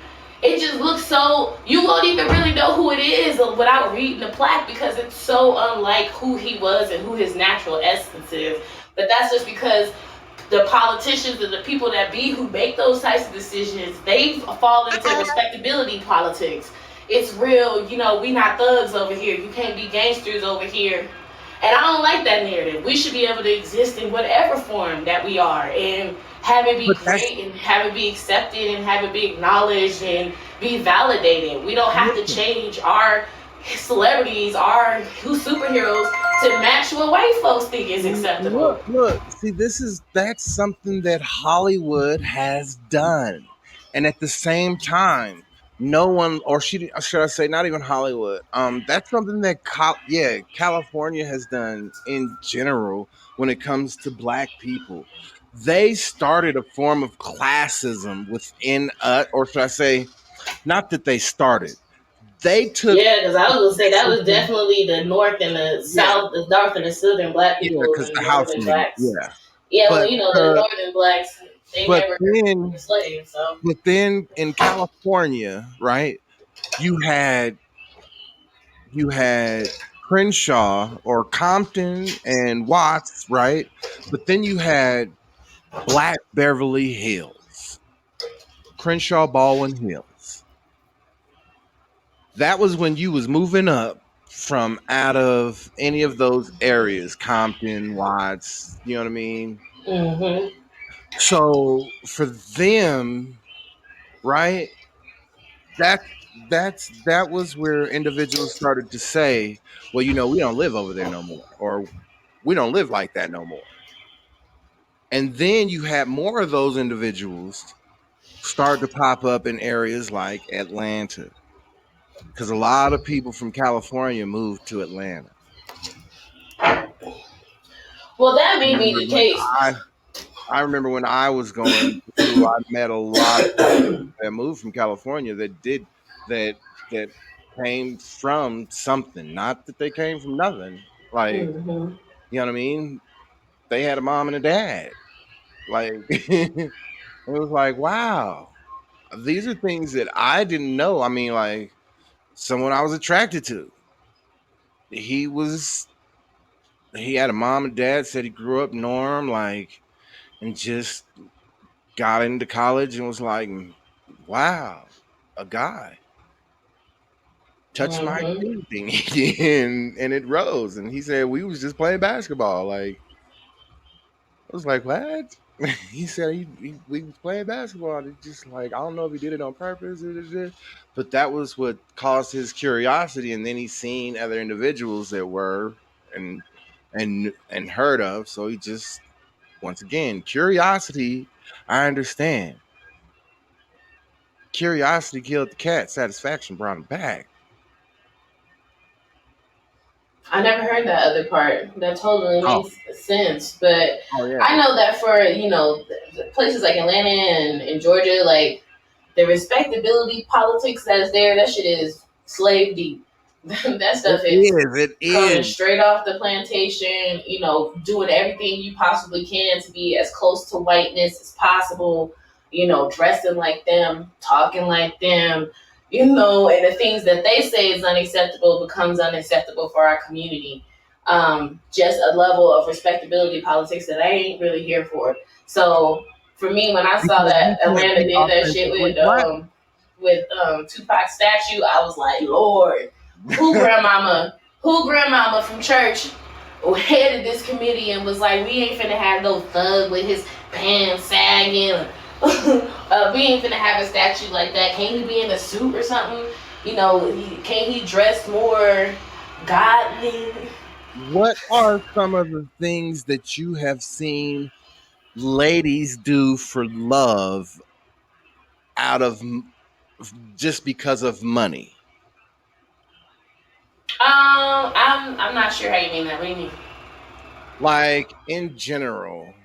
It just looks so, you won't even really know who it is without reading the plaque, because it's so unlike who he was and who his natural essence is. But that's just because the politicians and the people that be who make those types of decisions, they fall into respectability politics. It's real, we not thugs over here. You can't be gangsters over here. And I don't like that narrative. We should be able to exist in whatever form that we are, and have it be But that's great and have it be accepted and have it be acknowledged and be validated. We don't have to change our celebrities, our who superheroes, to match what white folks think is look, acceptable. look. See, that's something that Hollywood has done, and at the same time, no one, or should I say, not even Hollywood. That's something that California has done in general when it comes to black people. They started a form of classism within us, or should I say, not that they started. They took Yeah, because I was gonna say that was classism, definitely the north and the yeah, south, the north and the southern black yeah, people, because the the house northern niggas, blacks. yeah. Yeah, well, But the northern blacks, they but never were then slaves, so. but then in California, right? You had you had Crenshaw or Compton and Watts, right? But then you had Black Beverly Hills, Crenshaw Baldwin Hills. That was when you was moving up from out of any of those areas, Compton, Watts, you know what I mean? Hmm. So for them, right? That that was where individuals started to say, well, we don't live over there no more, or we don't live like that no more. And then you had more of those individuals start to pop up in areas like Atlanta, because a lot of people from California moved to Atlanta. Well, that I may be remember the when case. I I remember when I was going to school, I met a lot of people that moved from California that that came from something. Not that they came from nothing. Like, Hmm. you know what I mean? They had a mom and a dad. Like it was like, wow. These are things that I didn't know. I mean, like someone I was attracted to. He was he had a mom and dad, said he grew up norm, like, and just got into college and was like, wow, a guy touched my Hmm. thing and it rose. And he said we was just playing basketball. Like I was like, what? He said we was playing basketball. And it just like I don't know if he did it on purpose, but that was what caused his curiosity. And then he seen other individuals that were and and heard of. So he just once again curiosity. I understand. Curiosity killed the cat. Satisfaction brought him back. I never heard that other part. That totally Oh, makes sense. But oh yeah. I know that for, places like Atlanta and Georgia, like, the respectability politics that's there, that shit is slave deep. That It stuff is is. It coming is. straight off the plantation, doing everything you possibly can to be as close to whiteness as possible, dressing like them, talking like them, and the things that they say is unacceptable becomes unacceptable for our community. Just a level of respectability politics that I ain't really here for. So for me, when I saw because that you can't Atlanta be did that shit authentically black. with Tupac's statue, I was like, Lord, who grandmama, who grandmama from church headed this committee and was like, we ain't finna have no thug with his pants sagging. We ain't finna have a statue like that. Can't he be in a suit or something? Can't he dress more godly? What are some of the things that you have seen ladies do for love out of just because of money? I'm not sure how you mean that. What do you mean? Like in general,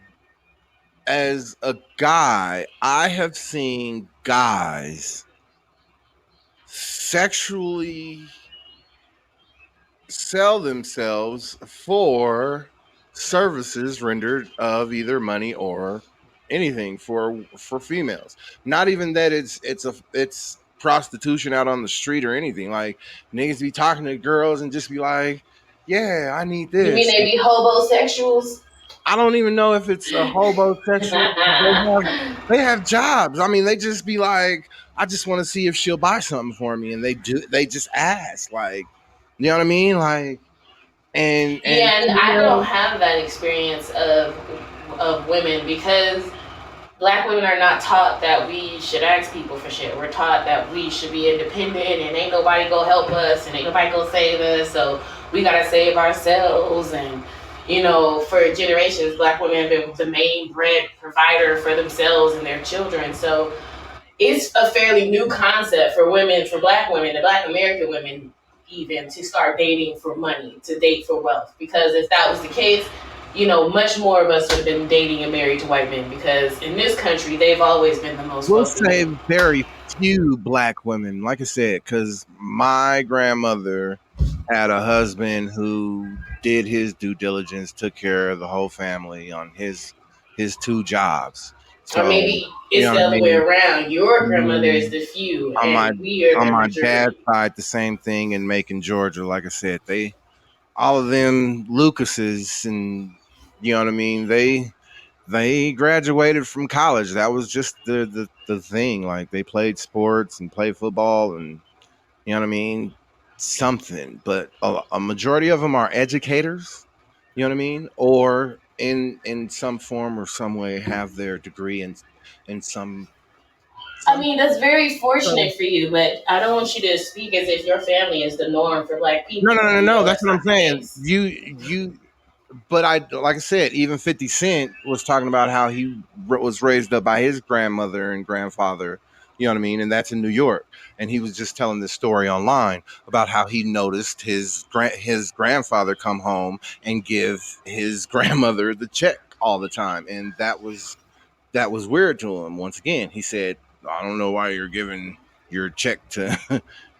as a guy, I have seen guys sexually sell themselves for services rendered of either money or anything for females. Not even that it's prostitution out on the street or anything. Like niggas be talking to girls and just be like, "Yeah, I need You mean this." they be hobosexuals? I don't even know if it's a hobosexual. They have jobs. I mean, they just be like, I just want to see if she'll buy something for me, and they do. They just ask, like, you know what I mean, like, and Yeah, and I don't females. have that experience of women because black women are not taught that we should ask people for shit. We're taught that we should be independent and ain't nobody go help us and ain't nobody go save us. So we gotta save ourselves. And for generations, black women have been the main bread provider for themselves and their children. So it's a fairly new concept for women, for black women, the black American women, even to start dating for money, to date for wealth. Because if that was the case, much more of us would have been dating and married to white men. Because in this country, they've always been the most We'll wealthy say men. very few black women, like I said, because my grandmother had a husband who did his due diligence, took care of the whole family on his two jobs. Or So maybe you it's know the what I other way mean. around. Your grandmother is Mm, the few, on my and we are on the my dad's majority. side, the same thing in Macon, Georgia. Like I said, they all of them Lucases, and you know what I mean. They graduated from college. That was just the thing. Like they played sports and played football, and you know what I mean. Something, but a majority of them are educators. You know what I mean, or in some form or some way have their degree in I some. mean, that's very So, fortunate for you, but I don't want you to speak as if your family is the norm for black no, no, people. no, no. That's That's what I'm not the saying. case. You but I like I said, even 50 Cent was talking about how he was raised up by his grandmother and grandfather. You know what I mean? And that's in New York. And he was just telling this story online about how he noticed his grandfather come home and give his grandmother the check all the time, and that was weird to him. Once again, he said, "I don't know why you're giving your check to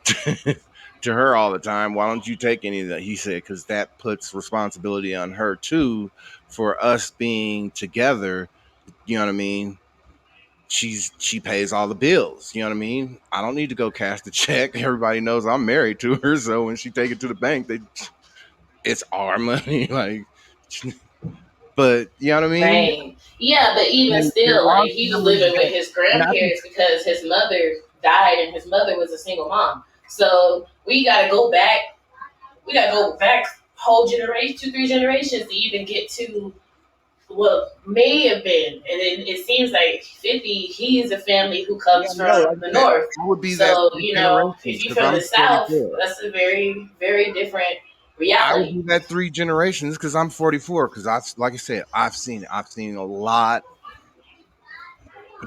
to, to her all the time. Why don't you take any of that?" He said, "Because that puts responsibility on her too for us being together." You know what I mean? She pays all the bills. You know what I mean? I don't need to go cash the check. Everybody knows I'm married to her, so when she take it to the bank, it's our money. Like, but you know what I mean? Right. Yeah, but even There still, are like he was families living with that, his and I think grandparents because his mother died and his mother was a single mom. So we gotta go back whole generation, two, three generations to even get to what may have been. And it seems like 50, he is a family who Yeah, comes no, like from the I said, north. I would be that So, three if generations you're because from I'm the south, 44. that's a very, very different I would reality. be that three generations because I'm 44. Because like I said, I've seen it. I've seen a lot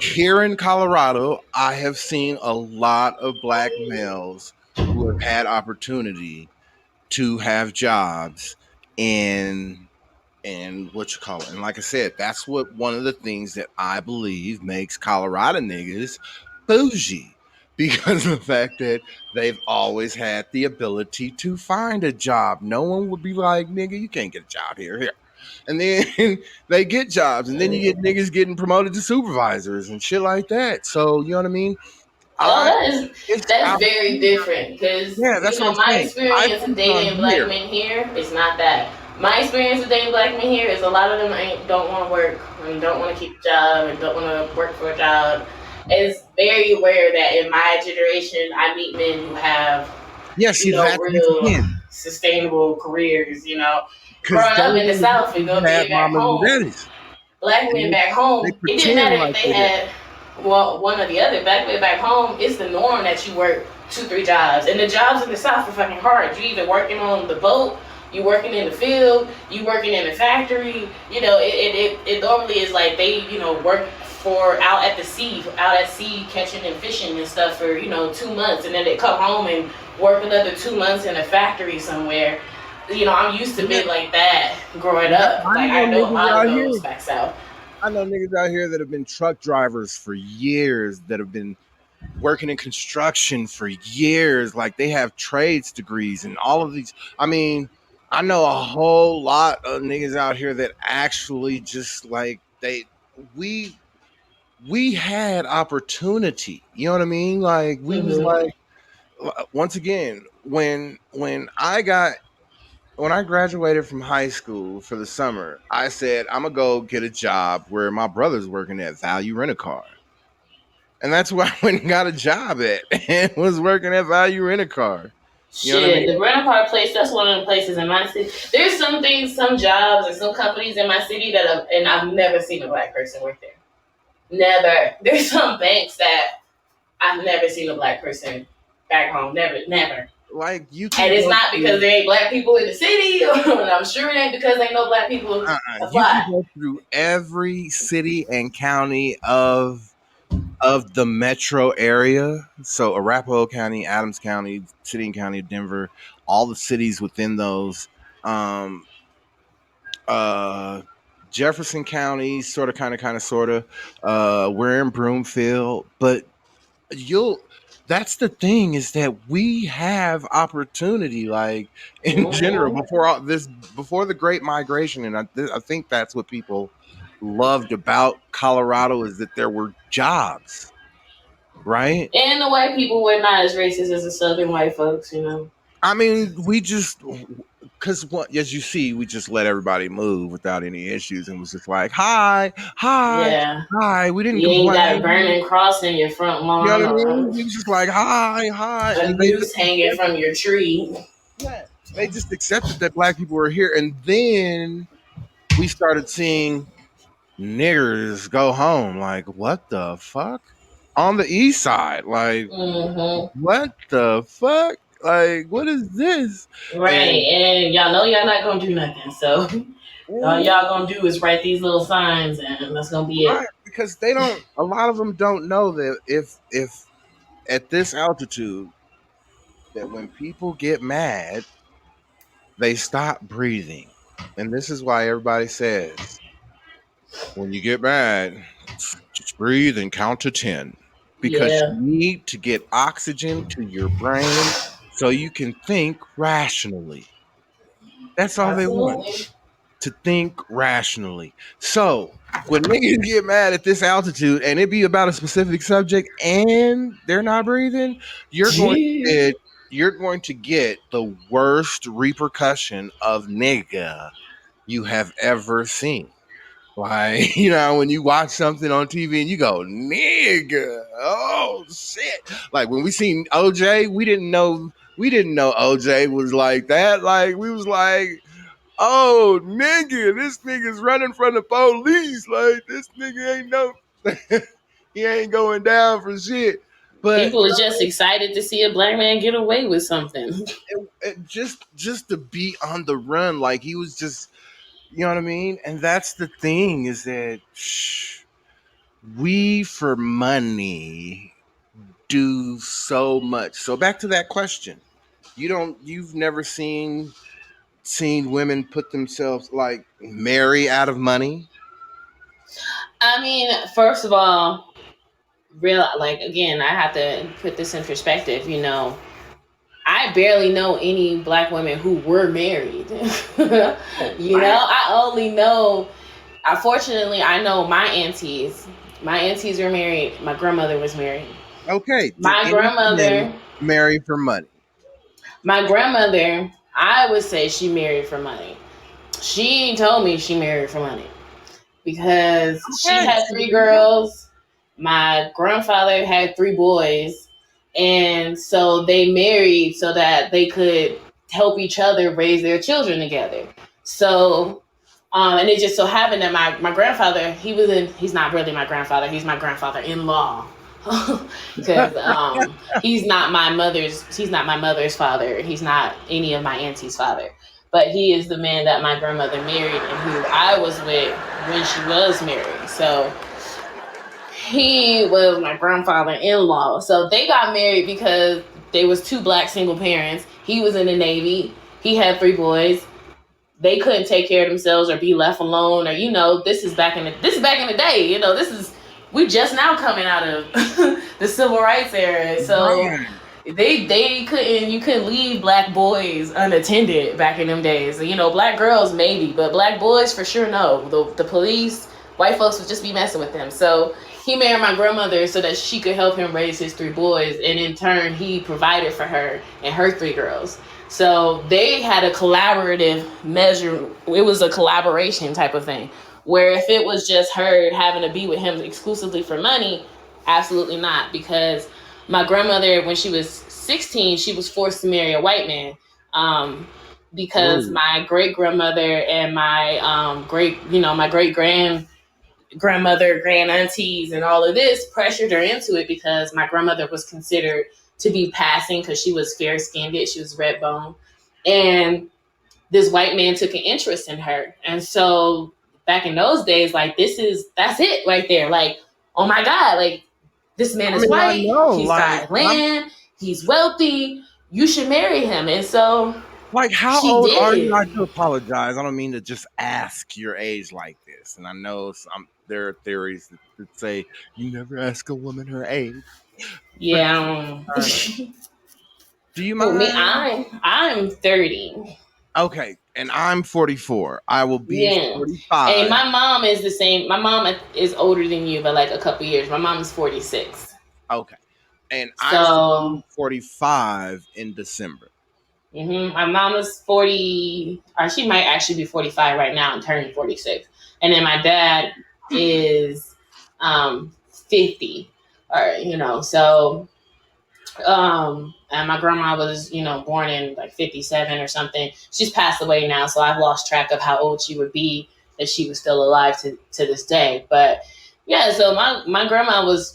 here in Colorado. I have seen a lot of black males who have had opportunity to have jobs in and what you call it. And like I said, that's what one of the things that I believe makes Colorado niggas bougie because of the fact that they've always had the ability to find a job. No one would be like, nigga, you can't get a job here. And then they get jobs, and then you get niggas getting promoted to supervisors and shit like that. So, you know what I mean? Oh, I it's that's out very here. different because Yeah, that's what I'm my saying. I experience of come from dating black here. men here is not that. My experience of dating black men here is a lot of them don't want to work and don't want to keep a job and don't want to work for a job. It's very rare that in my generation I meet men who have Yeah, see, that's real again sustainable careers. because Growing those up in the are the South people and who going had being back mamas and home, daddies, black and men back they home, it didn't pretend matter if like they they did. had one or the other. Black men back home, it's the norm that you work 2, 3 jobs, and the jobs in the South are fucking hard. You either working on the boat, you working in the field, you working in the factory. It normally is like they work for out at sea catching and fishing and stuff for 2 months, and then they come home and work another 2 months in a factory somewhere. I'm used to Yeah, being like that growing yeah, up. I Like know I know a niggas lot of out those here. back south. I know niggas out here that have been truck drivers for years, that have been working in construction for years. Like they have trades degrees and all of these. I mean, I know a whole lot of niggas out here that actually just like we we had opportunity. You know what I mean? Like we was Hmm. like once again when I graduated from high school for the summer, I said I'm gonna go get a job where my brother's working at Value Rent a Car. And that's where I went and got a job at and was working at Value Rent a Car. You know what I Shit, mean? the rental car place, that's one of the places in my city. There's some things, some jobs, and some companies in my city and I've never seen a black person work there. Never. There's some banks that I've never seen a black person back home. Never, never. Like you And can it's go not because through there ain't black people in the city, and I'm sure it ain't because there ain't no black people you can apply. go through every city and county of the metro area. So Arapahoe County, Adams County, City and County of Denver, all the cities within those. Um uh Jefferson County, sort of kind of sort of. We're in Broomfield, but you'll that's the thing is that we have opportunity like in general Hmm. before the great migration, and I think that's what people loved about Colorado is that there were jobs, right? And the white people were not as racist as the southern white folks. I mean, we just because what as you see, we just let everybody move without any issues and was just like, hi, hi, Yeah. hi. We didn't You ain't got a complain. burning cross in your front You know lawn what I or mean? We was just like, hi, hi, a and they noose just hanging from your tree. yeah, they just accepted that black people were here, and then we started seeing niggers go home. Like, what the fuck? On the east side, like, Hmm. what the fuck? Like, what is this? Right, And and y'all know y'all not gonna do nothing. So all ooh, y'all gonna do is write these little signs, and that's gonna be it. right, because they don't. A lot of them don't know that if at this altitude, that when people get mad, they stop breathing, and this is why everybody says when you get mad, just breathe and count to 10 because Yeah, you need to get oxygen to your brain so you can think rationally. That's all they want, absolutely. to think rationally. So when niggas get mad at this altitude and it be about a specific subject and they're not breathing, you're going to Gee. get you're going to get the worst repercussion of nigga you have ever seen. Like, when you watch something on TV and you go, nigga, oh shit. Like when we seen OJ, we didn't know OJ was like that. Like we was like, oh nigga, this nigga's running from the police. Like this nigga ain't no he ain't going down for shit. But People are just excited to see a black man get away with something. just to be on the run, like he was just, you know what I mean? And that's the thing is that we for money do so much. So back to that question. You've never seen women put themselves like marry out of money? I mean, first of all, real like again, I have to put this in perspective. I barely know any black women who were married. Oh, what? I only know. Unfortunately, I know my aunties. My aunties were married. My grandmother was married. Okay. Did My any men grandmother, marry for money? my grandmother, I would say she married for money. She told me she married for money because she Okay. had See, three there you go. girls. My grandfather had three boys. And so they married so that they could help each other raise their children together. So, and it just so happened that my grandfather, he's not really my grandfather, he's my grandfather in law. Because he's not my mother's father. He's not any of my auntie's father. But he is the man that my grandmother married and who I was with when she was married. So he was my grandfather-in-law. So they got married because they was two black single parents. He was in the Navy. He had three boys. They couldn't take care of themselves or be left alone, or this is back in the day. This is we just now coming out of the civil rights era. So Right. they couldn't you couldn't leave black boys unattended back in them days. Black girls maybe, but black boys for sure no. The police, white folks would just be messing with them. So he married my grandmother so that she could help him raise his three boys, and in turn he provided for her and her three girls. So they had a collaborative measure. It was a collaboration type of thing. Where if it was just her having to be with him exclusively for money, absolutely not. Because my grandmother, when she was 16, she was forced to marry a white man. Because Ooh. my great grandmother and my my great grandmother, grand aunties, and all of this pressured her into it because my grandmother was considered to be passing because she was fair skinned, she was red bone, and this white man took an interest in her, and so back in those days, like that's it right there, like oh my god, like this man I is mean, I white, know, he's got land, he's wealthy, you should marry him, and so how she old are you? I did. do apologize. I don't mean to just ask your age like this. And I know there are theories that say you never ask a woman her age. But Yeah. uh, do you Who me? mind? I'm 30. Okay, and I'm 44. I will be Yeah. And 45. my mom is the same. My mom is older than you by like a couple years. My mom is 46. Okay, and I will be So 45 in December. my mom is 40, or she might actually be 45 right now and turning 46. And then my dad is 50. So and my grandma was born in like 57 or something. She's passed away now, so I've lost track of how old she would be if she was still alive to this day. But yeah, so my grandma was,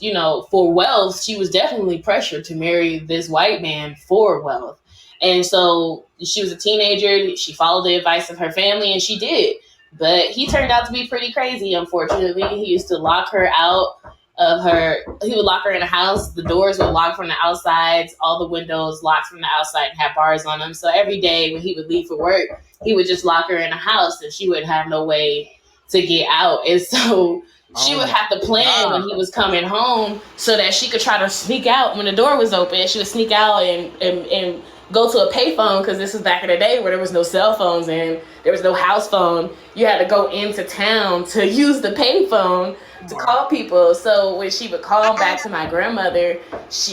for wealth, she was definitely pressured to marry this white man for wealth. And so she was a teenager, she followed the advice of her family, and she did. But he turned out to be pretty crazy, unfortunately. He used to lock her out of her. He would lock her in a house. The doors would lock from the outsides, all the windows locked from the outside and have bars on them. So every day when he would leave for work, he would just lock her in a house and she would have no way to get out. And so she Oh would my have to plan when he God. was coming home so that she could try to sneak out when the door was open. She would sneak out and go to a payphone, because this was back in the day where there was no cell phones and there was no house phone. You had to go into town to use the payphone to call people. So when she would call back to my grandmother,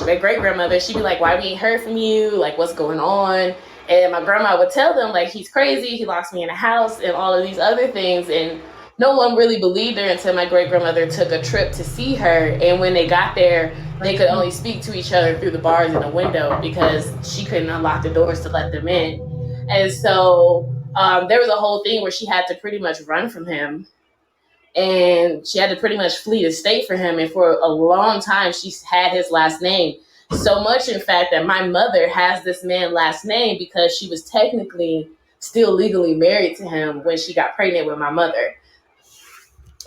my great grandmother, she'd be like, "Why we ain't heard from you? Like, what's going on?" And my grandma would tell them like, "He's crazy. He locks me in a house and all of these other things." And no one really believed her until my great grandmother took a trip to see her. And when they got there, they could only speak to each other through the bars in the window because she couldn't unlock the doors to let them in. And so there was a whole thing where she had to pretty much run from him, and she had to pretty much flee the state for him. And for a long time, she had his last name. So much, in fact, that my mother has this man's last name because she was technically still legally married to him when she got pregnant with my mother.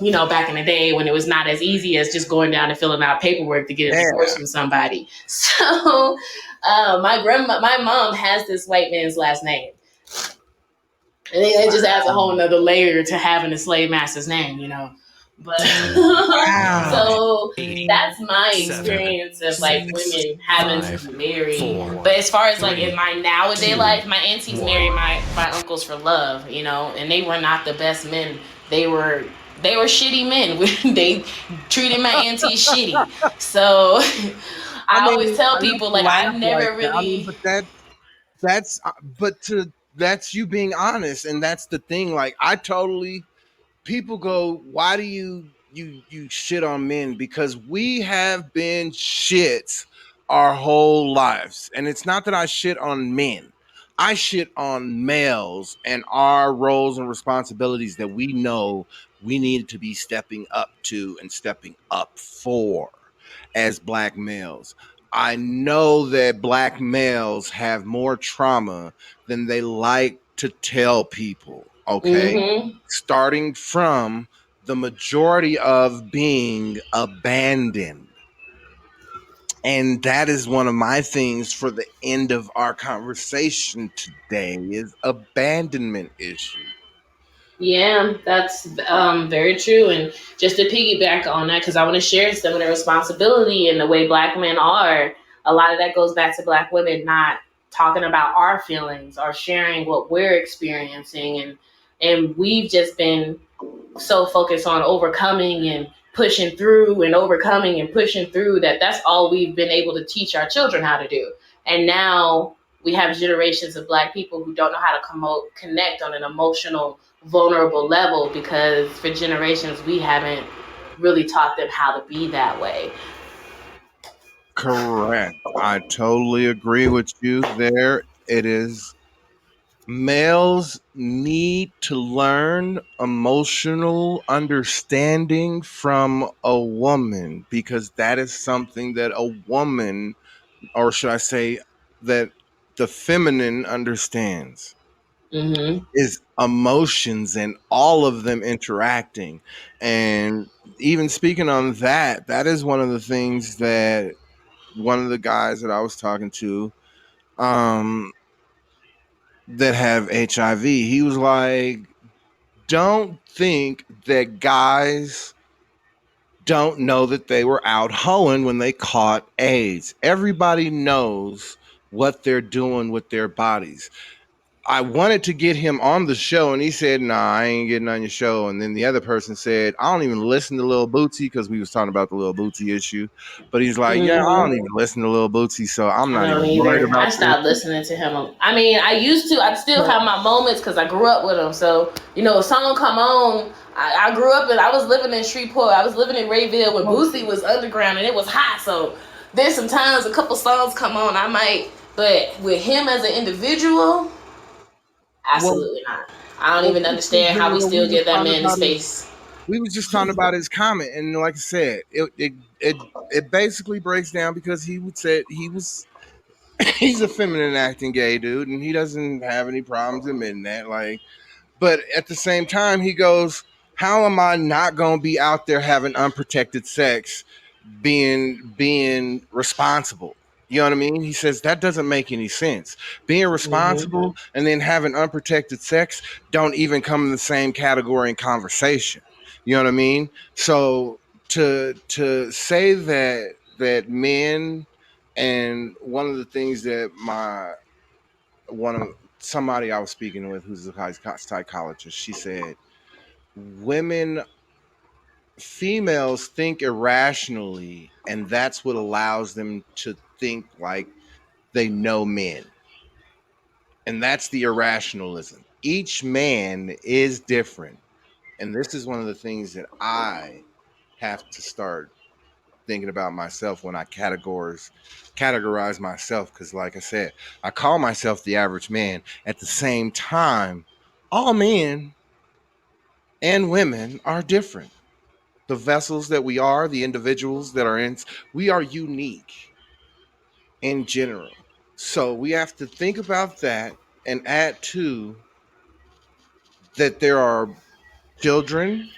Back in the day when it was not as easy as just going down and filling out paperwork to get a divorce Yeah. from somebody. So my mom has this white man's last name. And it just adds a whole nother layer to having a slave master's name. But Wow. so that's my experience of like women having to marry. But as far as like in my nowadays life, my aunties married my uncles for love, and they were not the best men. They were shitty men. They treated my aunties shitty. So I I always mean, tell I used people to like laugh I like never that. I mean, really. but that's but to that's you being honest, and that's the thing. Like, I totally people go, why do you shit on men? Because we have been shits our whole lives. And it's not that I shit on men. I shit on males and our roles and responsibilities that we know we need to be stepping up to and stepping up for as black males. I know that black males have more trauma than they like to tell people, okay? Mm-hmm. Starting from the majority of being abandoned. And that is one of my things for the end of our conversation today is abandonment issue. Yeah, that's very true. And just to piggyback on that, because I want to share some of the responsibility and the way black men are, a lot of that goes back to black women not talking about our feelings or sharing what we're experiencing. And we've just been so focused on overcoming and pushing through and overcoming and pushing through that that's all we've been able to teach our children how to do. And now we have generations of black people who don't know how to connect on an emotional, vulnerable level because for generations we haven't really taught them how to be that way. Correct. I totally agree with you there. It is males need to learn emotional understanding from a woman because that is something that a woman, or should I say, that the feminine understands, Mm-hmm. is emotions and all of them interacting. And even speaking on that, that is one of the things that one of the guys that I was talking to, um, that have HIV, he was like, don't think that guys don't know that they were out hoeing when they caught AIDS. Everybody knows what they're doing with their bodies. I wanted to get him on the show, and he said, "Nah, I ain't getting on your show." And then the other person said, "I don't even listen to Lil Bootsy," because we was talking about the Lil Bootsy issue. But he's like, "Yeah, I don't Mm-hmm. even listen to Lil Bootsy, so I'm I not don't even worried either. about I this." stopped listening to him. I mean, I used to. I still So, have my moments because I grew up with him. So a song come on. I grew up and I was living in Shreveport. I was living in Rayville when well, Boosie was underground and it was hot. So there's sometimes a couple songs come on. I might, but with him as an individual, well, absolutely not. I don't well, even just because understand how we we still was give that talking man the about his, space. we was just talking about his comment, and like I said, it basically breaks down because he would say he was he's a feminine acting gay dude, and he doesn't have any problems admitting that. Like, but at the same time, he goes, "How am I not going to be out there having unprotected sex, being responsible?" You know what I mean? He says that doesn't make any sense. Being Mm-hmm. responsible and then having unprotected sex don't even come in the same category in conversation. You know what I mean? So to say that men, and one of the things that my one of somebody I was speaking with who's a psychologist, she said women females think irrationally, and that's what allows them to think like they know men. And that's the irrationalism. Each man is different. And this is one of the things that I have to start thinking about myself when I categorize myself. Because like I said, I call myself the average man. At the same time, all men and women are different. The vessels that we are, the individuals that are in, we are unique in general. So we have to think about that and add to that there are children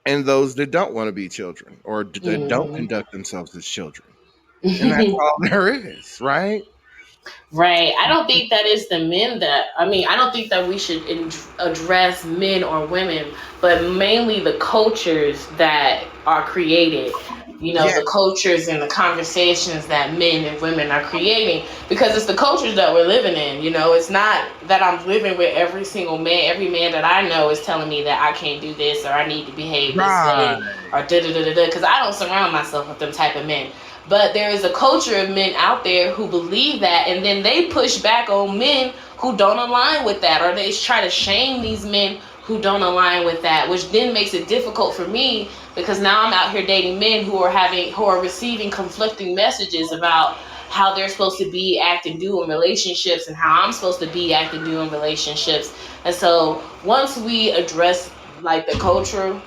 and those that don't want to be children or that don't conduct themselves as children. And that's Mm-hmm. all there is, right? Right. I don't think that is the men that, I mean, I don't think that we should address men or women, but mainly the cultures that are created. Yeah, the cultures and the conversations that men and women are creating, because it's the cultures that we're living in. It's not that I'm living with every man that I know is telling me that I can't do this or I need to behave this way right. or da da da da da, because I don't surround myself with them type of men. But there is a culture of men out there who believe that, and then they push back on men who don't align with that, or they try to shame these men who don't align with that, which then makes it difficult for me, because now I'm out here dating men who are receiving conflicting messages about how they're supposed to be, act, and do in relationships, and how I'm supposed to be, act, and do in relationships. And so once we address like the culture,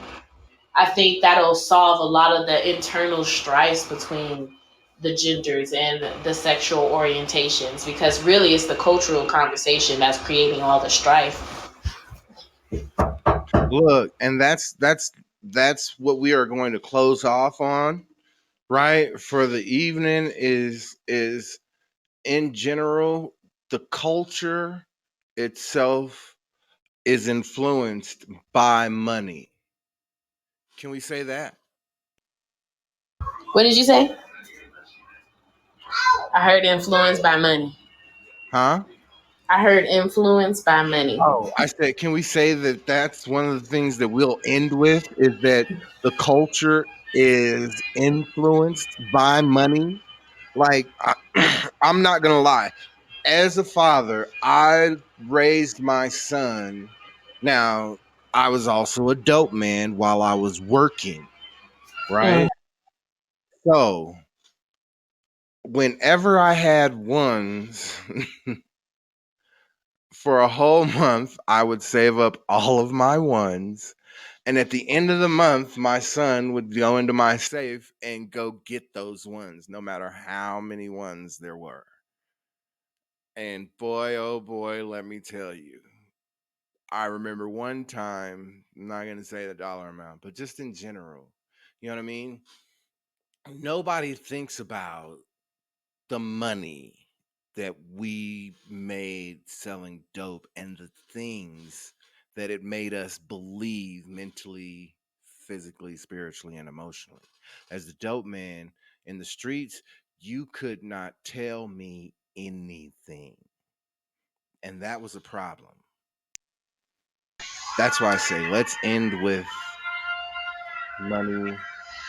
I think that'll solve a lot of the internal strife between the genders and the sexual orientations, because really it's the cultural conversation that's creating all the strife. Look, and that's what we are going to close off on, right? For the evening is in general, the culture itself is influenced by money. Can we say that? What did you say? I heard influenced by money. Huh? I heard influenced by money. Oh, I said, can we say that that's one of the things that we'll end with is that the culture is influenced by money? Like, I'm not gonna lie. As a father, I raised my son. Now, I was also a dope man while I was working, Mm. right? So, whenever I had ones for a whole month, I would save up all of my ones. And at the end of the month, my son would go into my safe and go get those ones, no matter how many ones there were. And boy, oh boy, let me tell you, I remember one time, I'm not going to say the dollar amount, but just in general, you know what I mean? Nobody thinks about the money that we made selling dope and the things that it made us believe mentally, physically, spiritually, and emotionally. As the dope man in the streets, you could not tell me anything. And that was a problem. That's why I say let's end with money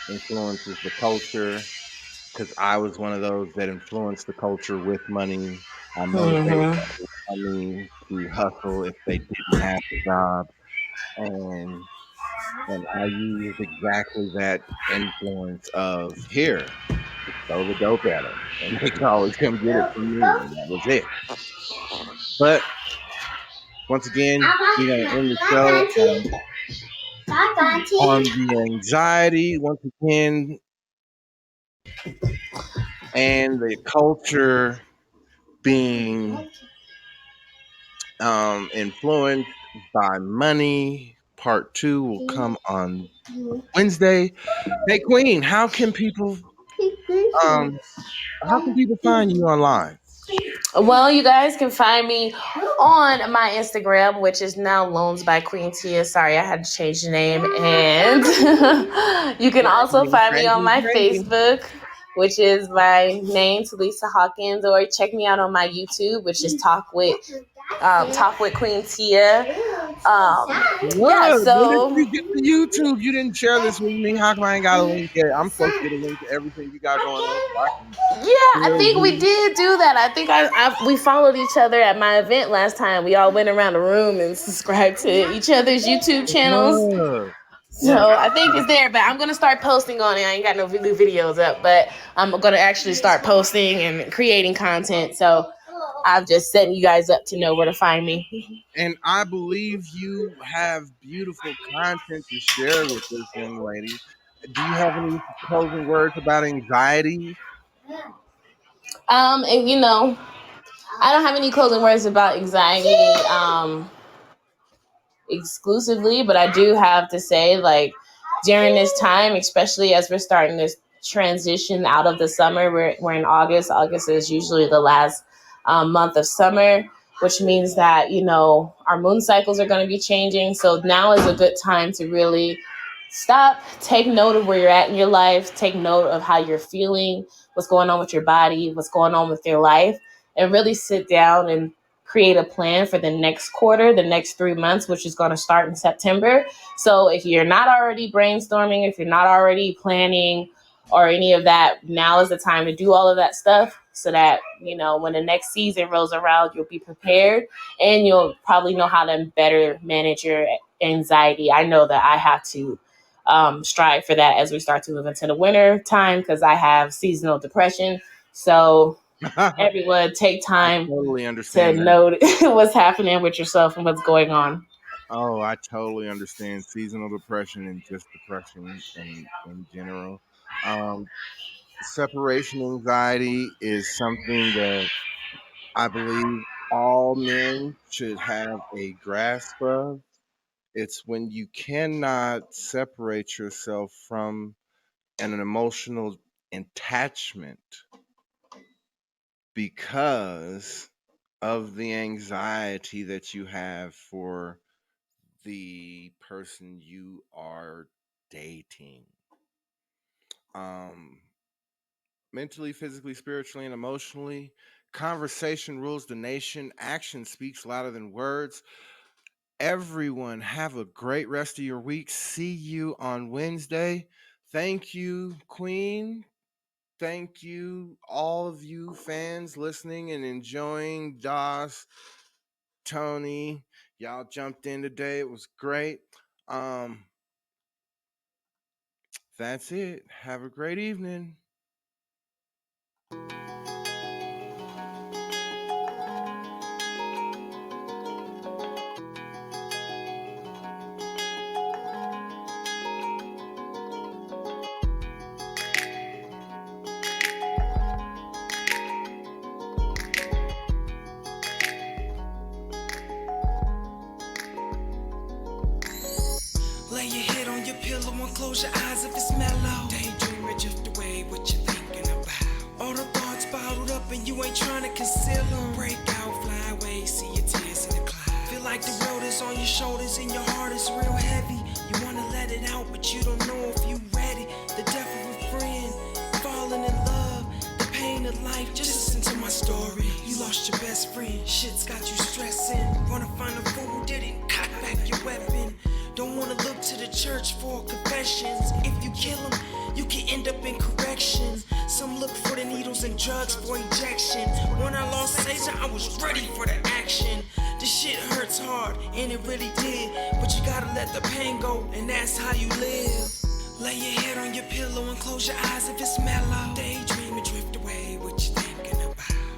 influences the culture, because I was one of those that influenced the culture with money. I motivated Hmm. others around me to hustle if they didn't have a job, and I used exactly that influence of here, just throw the dope at them, and they could always come get it from me, and that was it. But once again, we're gonna end the show on the anxiety once again and the culture being influenced by money. Part two will come on Wednesday. Hey Queen, um how can people find you online? Well, you guys can find me on my Instagram, which is now Loans by Queen Tia. Sorry, I had to change the name. And you can also Branding, find me on branding, my branding. Facebook, which is my name, Talisa Hawkins, or check me out on my YouTube, which is Talk with Queen Tia. Um, yeah, Look, when did so you get the YouTube? You didn't share this with me. How come I ain't got a link yet? I'm supposed to get a link to everything you got going on so I can yeah, I share think we you. did do that. I think we followed each other at my event last time. We all went around the room and subscribed to each other's YouTube channels. Look, So look. I think it's there, but I'm gonna start posting on it. I ain't got no new videos up, but I'm gonna actually start posting and creating content. So I'm just setting you guys up to know where to find me. And I believe you have beautiful content to share with this young lady. Do you have any closing words about anxiety? And I don't have any closing words about anxiety. Exclusively, but I do have to say, like, during this time, especially as we're starting this transition out of the summer, we're in August. August is usually the last month of summer, which means that, our moon cycles are going to be changing. So now is a good time to really stop, take note of where you're at in your life, take note of how you're feeling, what's going on with your body, what's going on with your life, and really sit down and create a plan for the next quarter, the next 3 months, which is going to start in September. So if you're not already brainstorming, if you're not already planning or any of that, now is the time to do all of that stuff so that, when the next season rolls around, you'll be prepared and you'll probably know how to better manage your anxiety. I know that I have to strive for that as we start to move into the winter time because I have seasonal depression. So I everyone take time totally to understand that. note what's happening with yourself and what's going on. Oh, I totally understand seasonal depression and just depression in general. Um, Separation anxiety is something that I believe all men should have a grasp of. It's when you cannot separate yourself from an emotional attachment because of the anxiety that you have for the person you are dating. Um, Mentally, physically, spiritually, and emotionally, conversation rules the nation. Action speaks louder than words. Everyone, have a great rest of your week. See you on Wednesday. Thank you, Queen. Thank you, all of you fans listening and enjoying DOS, Tony. Y'all jumped in today. It was great. Um, that's it. Have a great evening. Lay your head on your pillow and close your eyes if it's mellow. Daydream or drift away, what you thinking about? All the thoughts bottled up and you ain't trying to conceal them. Break out, fly away, see your tears in the clouds. Feel like the world is on your shoulders and your heart is real heavy. You wanna let it out, but you don't know if you ready. The death of a friend, falling in love, the pain of life. Just listen to my story. You lost your best friend, shit's got you stressing. Wanna find a fool who didn't cock back your weapon. Don't wanna look to the church for confessions. If you kill him, you can end up in correction. Some look for the needles and drugs for injection. When I lost Caesar, I was ready for the action. This shit hurts hard, and it really did. But you gotta let the pain go, and that's how you live. Lay your head on your pillow and close your eyes if it's mellow. Daydream and drift away, what you thinking about?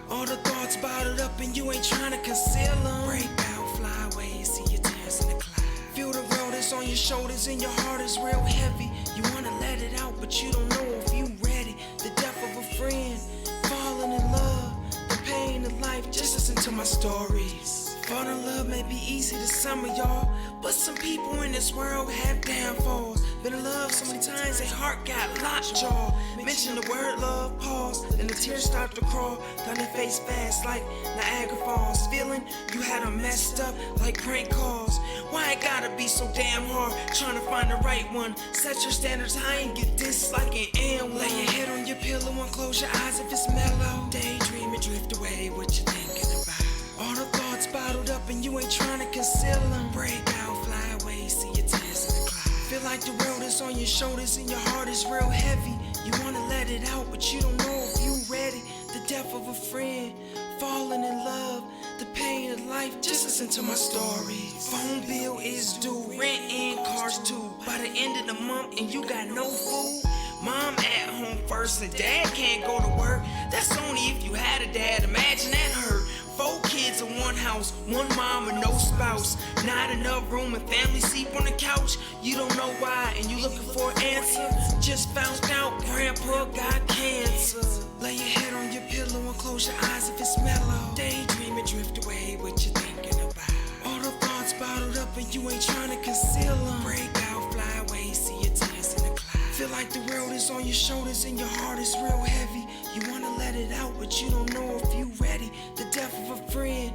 All the thoughts bottled up and you ain't trying to conceal them. Break out, fly away, see your tears in the clouds. Feel the world is on your shoulders and your heart is real heavy. You wanna let it out, but you don't know if you ready. The death of a friend, falling in love, the pain of life. Just listen to my stories. Falling in love may be easy to some of y'all, but some people in this world have downfalls. Been in love so many times, their heart got lockjaw. Mention the word love, pause, then the tears start to crawl down their face fast like Niagara Falls. Feeling you had them messed up like prank calls. Why it gotta be so damn hard trying to find the right one? Set your standards high and get this like an M. Lay your head on your pillow and close your eyes if it's mellow. Daydream and drift away, what you thinking about? All the thoughts bottled up and you ain't trying to conceal them. Break out, fly away, see your tears in the clouds. Feel like the world is on your shoulders and your heart is real heavy. You wanna let it out, but you don't know if you ready. The death of a friend, falling in love, the pain of life. Just listen to my story. Phone bill is due, rent and cars too. By the end of the month and you got no food. Mom at home first and dad can't go to work. That's only if you had a dad. Imagine that hurt. 4 kids in one house, one mom and no spouse. Not enough room and family sleep on the couch. You don't know why and you looking for an answer. Just found out grandpa got cancer. Lay your head on your pillow and close your eyes if it's mellow. Daydream and drift away, what you thinking about? All the thoughts bottled up and you ain't trying to conceal them. Break out, fly away, see your tears in the clouds. Feel like the world is on your shoulders and your heart is real heavy. You wanna let it out, but you don't know if you ready. The death of a friend,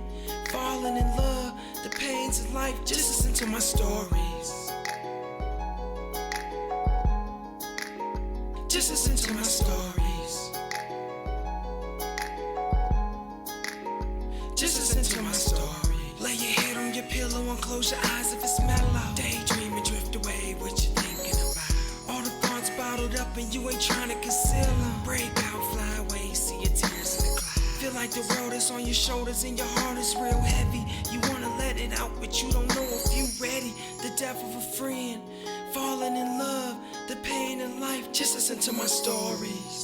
falling in love, the pains of life. Just listen to my stories. Just listen to my stories. Just listen to my story. Lay your head on your pillow and close your eyes if it's mellow. Daydream and drift away, what you thinking about? All the thoughts bottled up and you ain't trying to conceal them. Break out, fly away, see your tears in the clouds. Feel like the world is on your shoulders and your heart is real heavy. You wanna let it out, but you don't know if you ready. The death of a friend, falling in love, the pain in life. Just listen to my stories.